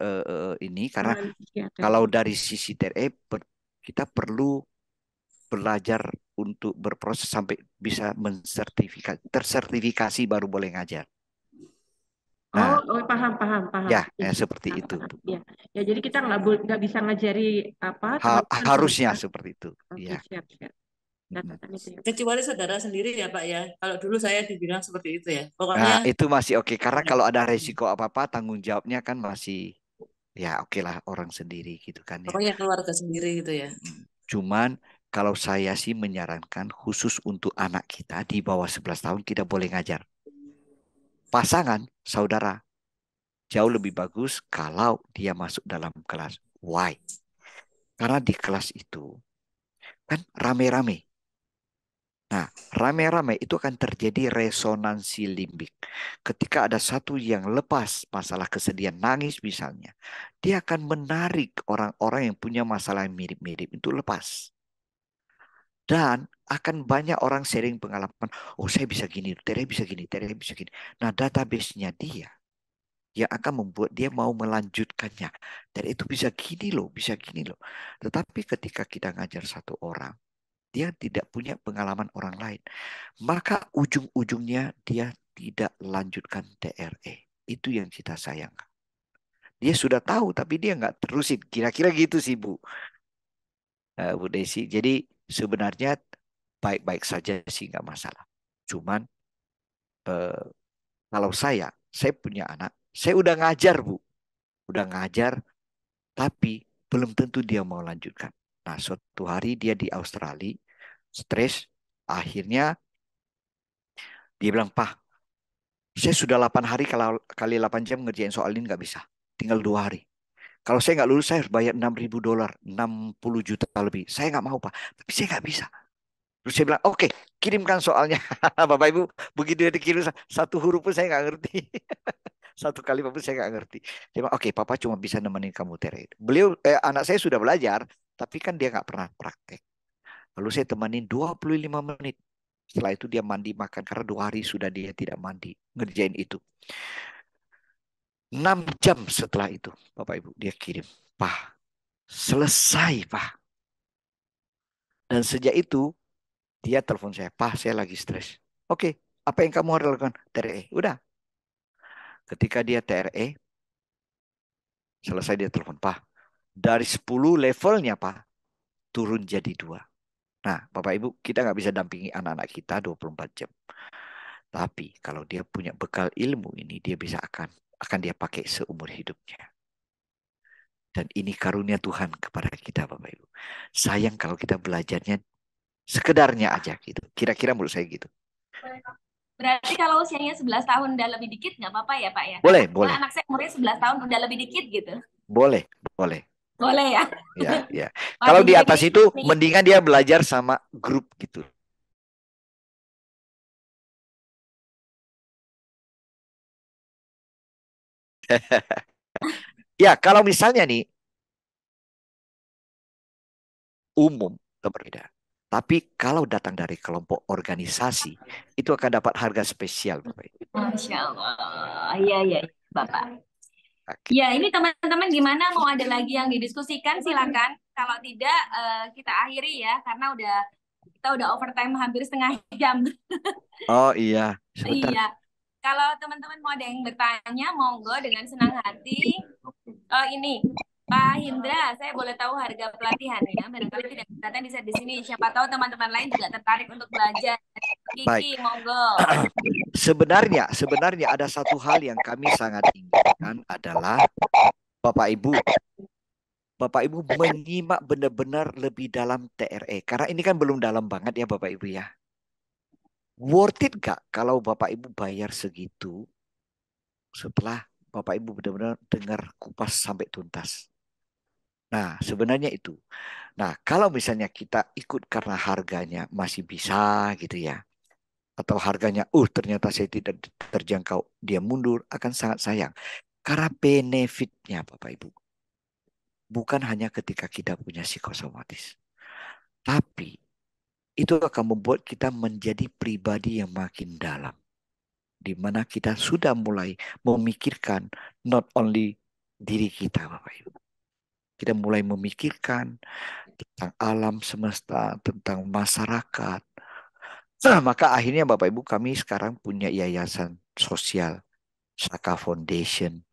ini, karena penanganan psikiater. kalau dari sisi TRE, kita perlu belajar untuk berproses sampai bisa tersertifikasi baru boleh ngajar. Nah, Paham, paham, paham. ya, Ya, seperti paham, itu, paham. Bu. Ya, ya jadi kita nggak bisa ngajari apa teman-teman kalau Harusnya kita. seperti itu. Oke, Ya. siap, siap. Mm-mm. Catatan itu ya, Pak. Kecuali saudara sendiri ya Pak ya. Kalau dulu saya dibilang seperti itu ya. Nah, Pokoknya itu masih oke. Karena ya. kalau ada resiko apa-apa, tanggung jawabnya kan masih, ya oke lah, orang sendiri gitu kan ya. Pokoknya keluarga sendiri gitu ya. Cuman kalau saya sih menyarankan khusus untuk anak kita di bawah 11 tahun kita boleh ngajar. Pasangan, saudara, jauh lebih bagus kalau dia masuk dalam kelas. Why? Karena di kelas itu kan rame-rame. Nah, rame-rame itu akan terjadi resonansi limbik. Ketika ada satu yang lepas masalah kesedihan, nangis misalnya, dia akan menarik orang-orang yang punya masalah yang mirip-mirip itu lepas. Dan akan banyak orang sharing pengalaman, oh saya bisa gini, Tere bisa gini, Tere bisa gini. Nah, database-nya dia yang akan membuat dia mau melanjutkannya. Dan itu bisa gini loh, bisa gini loh. Tetapi ketika kita ngajar satu orang, dia tidak punya pengalaman orang lain. Maka ujung-ujungnya dia tidak lanjutkan TRE. Itu yang kita sayangkan. Dia sudah tahu tapi dia nggak terusin. Kira-kira gitu sih Bu. Bu Desi. Jadi sebenarnya baik-baik saja sih nggak masalah. Cuman eh, kalau saya punya anak. Saya udah ngajar Bu. Udah ngajar tapi belum tentu dia mau lanjutkan. Nah suatu hari dia di Australia. Stres. Akhirnya dia bilang, Pak, saya sudah 8 hari kali 8 jam ngerjain soal ini nggak bisa. Tinggal 2 hari. Kalau saya nggak lulus, saya harus bayar $6.000, 60 juta lebih. Saya nggak mau, Pak. Tapi saya nggak bisa. Terus saya bilang, oke, kirimkan soalnya. Bapak Ibu, begitu dia dikirim satu huruf pun saya nggak ngerti. Satu kalimat pun saya nggak ngerti. Dia bilang, oke, Papa cuma bisa nemenin kamu Tere. Anak saya sudah belajar, tapi kan dia nggak pernah praktek. Lalu saya temanin 25 menit. Setelah itu dia mandi makan karena 2 hari sudah dia tidak mandi ngerjain itu. 6 jam setelah itu Bapak Ibu dia kirim, Pak, selesai Pak. Dan sejak itu dia telepon saya, Pak saya lagi stres. Oke, apa yang kamu harus lakukan? TRE. Udah. Ketika dia TRE, selesai dia telepon, Pak, dari 10 levelnya Pak, turun jadi 2. Nah Bapak Ibu kita nggak bisa dampingi anak-anak kita 24 jam. Tapi kalau dia punya bekal ilmu ini, dia bisa akan dia pakai seumur hidupnya. Dan ini karunia Tuhan kepada kita Bapak Ibu. Sayang kalau kita belajarnya sekedarnya aja gitu. Kira-kira menurut saya gitu. Berarti kalau usianya 11 tahun dan lebih dikit nggak apa-apa ya Pak ya? Boleh, Kalau boleh. anak saya umurnya 11 tahun udah lebih dikit gitu. Boleh, boleh. Boleh ya? Ya, ya. Wah, Kalau di jadi atas ini itu nih. mendingan dia belajar sama grup gitu. Ya, kalau misalnya nih umum itu berbeda. Tapi kalau datang dari kelompok organisasi, itu akan dapat harga spesial, Bapak Ibu. Masya Allah. Iya, iya, iya, Bapak. Oke. Ya, ini teman-teman gimana? Mau ada lagi yang didiskusikan? Silakan. Kalau tidak, kita akhiri ya, karena kita udah overtime hampir setengah jam. Oh iya, sebentar. Iya. Kalau teman-teman mau ada yang bertanya, monggo dengan senang hati. Oh ini, Pak Hindra, saya boleh tahu harga pelatihannya? Barangkali tidak kelihatan di di sini. Siapa tahu teman-teman lain juga tertarik untuk belajar. Baik. Kiki, monggo. Sebenarnya ada satu hal yang kami sangat inginkan adalah Bapak Ibu menyimak benar-benar lebih dalam TRE. Karena ini kan belum dalam banget ya Bapak Ibu ya. Worth it gak kalau Bapak Ibu bayar segitu setelah Bapak Ibu benar-benar dengar kupas sampai tuntas? Nah, sebenarnya itu. Nah, kalau misalnya kita ikut karena harganya masih bisa gitu ya. Atau harganya, ternyata saya tidak terjangkau. Dia mundur, akan sangat sayang. Karena benefitnya Bapak Ibu. Bukan hanya ketika kita punya psikosomatis. Tapi itu akan membuat kita menjadi pribadi yang makin dalam. Di mana kita sudah mulai memikirkan not only diri kita Bapak Ibu. Kita mulai memikirkan tentang alam semesta, tentang masyarakat. Nah, maka akhirnya Bapak Ibu kami sekarang punya yayasan sosial Saka Foundation.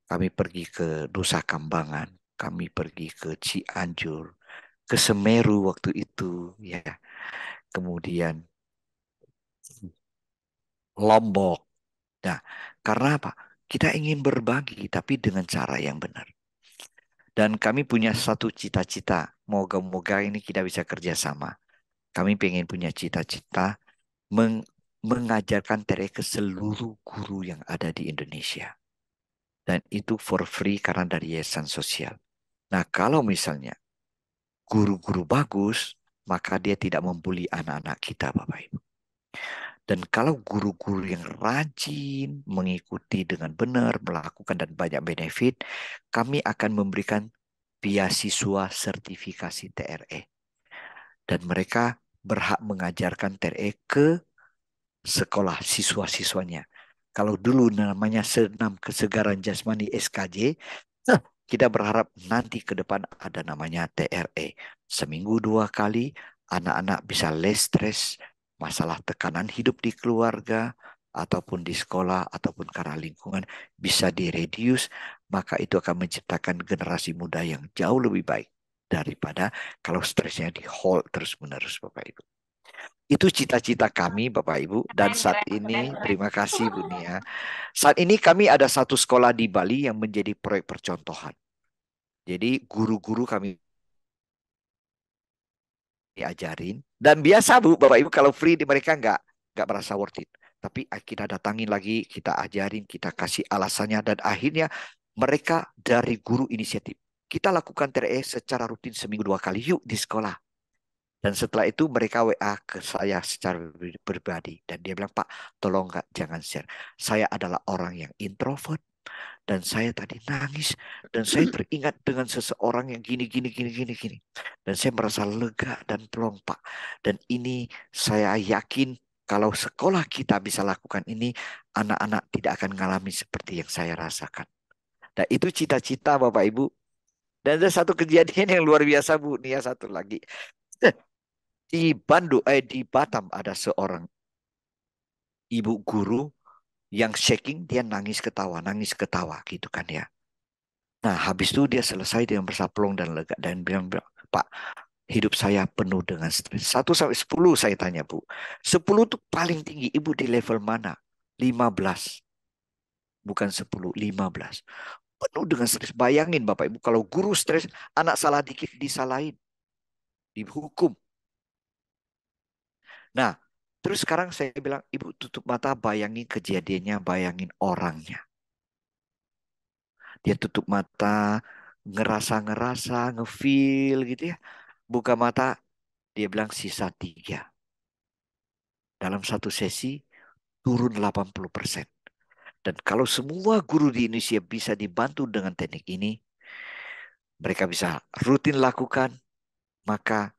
Kami pergi ke Nusa Kambangan, kami pergi ke Cianjur, ke Semeru waktu itu ya. Kemudian Lombok. Nah, karena apa? Kita ingin berbagi tapi dengan cara yang benar. Dan kami punya satu cita-cita. Moga-moga ini kita bisa kerjasama. Kami pengen punya cita-cita mengajarkan TRE ke seluruh guru yang ada di Indonesia. Dan itu for free karena dari yayasan sosial. Nah, kalau misalnya guru-guru bagus, maka dia tidak membuli anak-anak kita, Bapak Ibu. Dan kalau guru-guru yang rajin, mengikuti dengan benar, melakukan dan banyak benefit, kami akan memberikan beasiswa sertifikasi TRE. Dan mereka berhak mengajarkan TRE ke sekolah siswa-siswanya. Kalau dulu namanya Senam Kesegaran Jasmani SKJ, kita berharap nanti ke depan ada namanya TRE. Seminggu 2 kali, anak-anak bisa less stress, masalah tekanan hidup di keluarga, ataupun di sekolah, ataupun karena lingkungan, bisa direduce, maka itu akan menciptakan generasi muda yang jauh lebih baik daripada kalau stresnya di hold terus-menerus, Bapak Ibu. Itu cita-cita kami, Bapak Ibu. Dan Keren, saat keren, ini, keren. terima kasih Bu Nia. Saat ini kami ada satu sekolah di Bali yang menjadi proyek percontohan. Jadi guru-guru kami diajarin. Dan biasa Bu, Bapak Ibu kalau free di mereka nggak merasa worth it. Tapi kita datangin lagi, kita ajarin, kita kasih alasannya. Dan akhirnya mereka dari guru inisiatif. Kita lakukan TRE secara rutin seminggu 2 kali. Yuk di sekolah. Dan setelah itu mereka WA ke saya secara pribadi. Dan dia bilang, Pak, tolong jangan share. Saya adalah orang yang introvert. Dan saya tadi nangis. Dan saya teringat dengan seseorang yang gini. Dan saya merasa lega dan plong, Pak. Dan ini saya yakin kalau sekolah kita bisa lakukan ini, anak-anak tidak akan mengalami seperti yang saya rasakan. Dan itu cita-cita Bapak Ibu. Dan ada satu kejadian yang luar biasa Bu. Nia satu lagi. Di di Batam ada seorang ibu guru yang shaking, dia nangis ketawa gitu kan ya. Nah, habis itu dia selesai dengan bersaplong dan lega dan bilang, Pak, hidup saya penuh dengan stres. 1 sampai 10 saya tanya, Bu. 10 itu paling tinggi, Ibu di level mana? 15. Bukan 10, 15. Penuh dengan stres. Bayangin Bapak Ibu, kalau guru stres, anak salah dikit disalahin. Dihukum. Nah, terus sekarang saya bilang, Ibu tutup mata, bayangin kejadiannya, bayangin orangnya. Dia tutup mata, ngerasa, ngefeel gitu ya. Buka mata, dia bilang sisa 3. Dalam satu sesi, turun 80%. Dan kalau semua guru di Indonesia bisa dibantu dengan teknik ini, mereka bisa rutin lakukan, maka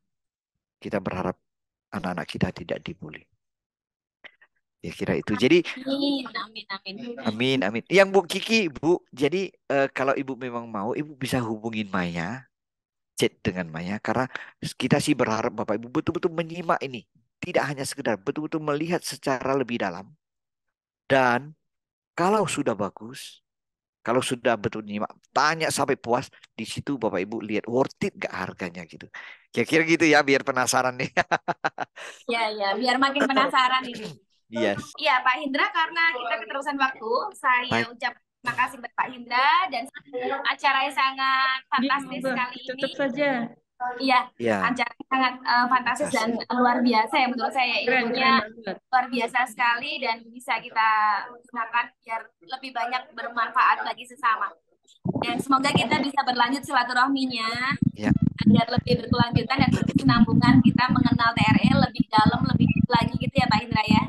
kita berharap anak-anak kita tidak dibully. Ya kira itu. Jadi Amin, amin, amin. amin, amin. Yang Bu Kiki, Bu, jadi kalau Ibu memang mau, Ibu bisa hubungin Maya, chat dengan Maya, karena kita sih berharap Bapak Ibu betul-betul menyimak ini. Tidak hanya sekedar betul-betul melihat secara lebih dalam. Dan kalau sudah bagus, kalau sudah betul nyimak, tanya sampai puas, di situ Bapak Ibu lihat worth it gak harganya gitu. Kira-kira gitu ya, biar penasaran nih. Ya, biar makin penasaran ini. Yes. Iya, Pak Hindra, karena kita keterusan waktu, saya Baik. ucap terima kasih buat Pak Hindra dan acaranya sangat fantastis kali Tutup ini. saja. Iya, Ya. acaranya sangat fantastis dan luar biasa ya menurut saya. Keren Ilmunya banget. luar biasa sekali dan bisa kita gunakan biar lebih banyak bermanfaat bagi sesama. Dan semoga kita bisa berlanjut silaturahminya Ya. agar lebih berkelanjutan dan berkesinambungan kita mengenal TRE lebih dalam, lebih lagi gitu ya Pak Hindra ya.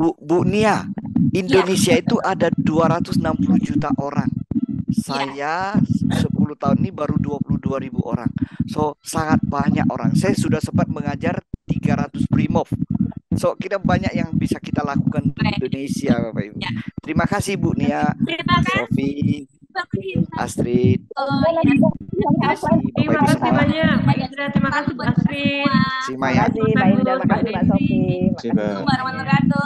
Bu Nia, Indonesia itu ada 260 juta orang. Saya 10 tahun ini baru 22.000 orang. So, sangat banyak orang. Saya sudah sempat mengajar 300 Primov. So, kita banyak yang bisa kita lakukan di Indonesia, Bapak Ibu. Ya. Terima kasih Bu Nia, Terima kasih. Sofi, Pak Hindra. Astrid. Oh, iya. Terima kasih Bapak Terima Ibu kasih semua. banyak, Pak Indra. Terima kasih, Bu Astrid. Si Terima Maya. kasih Mbak Indra, terima kasih Mbak Sofi. Assalamualaikum warahmatullahi wabarakatuh.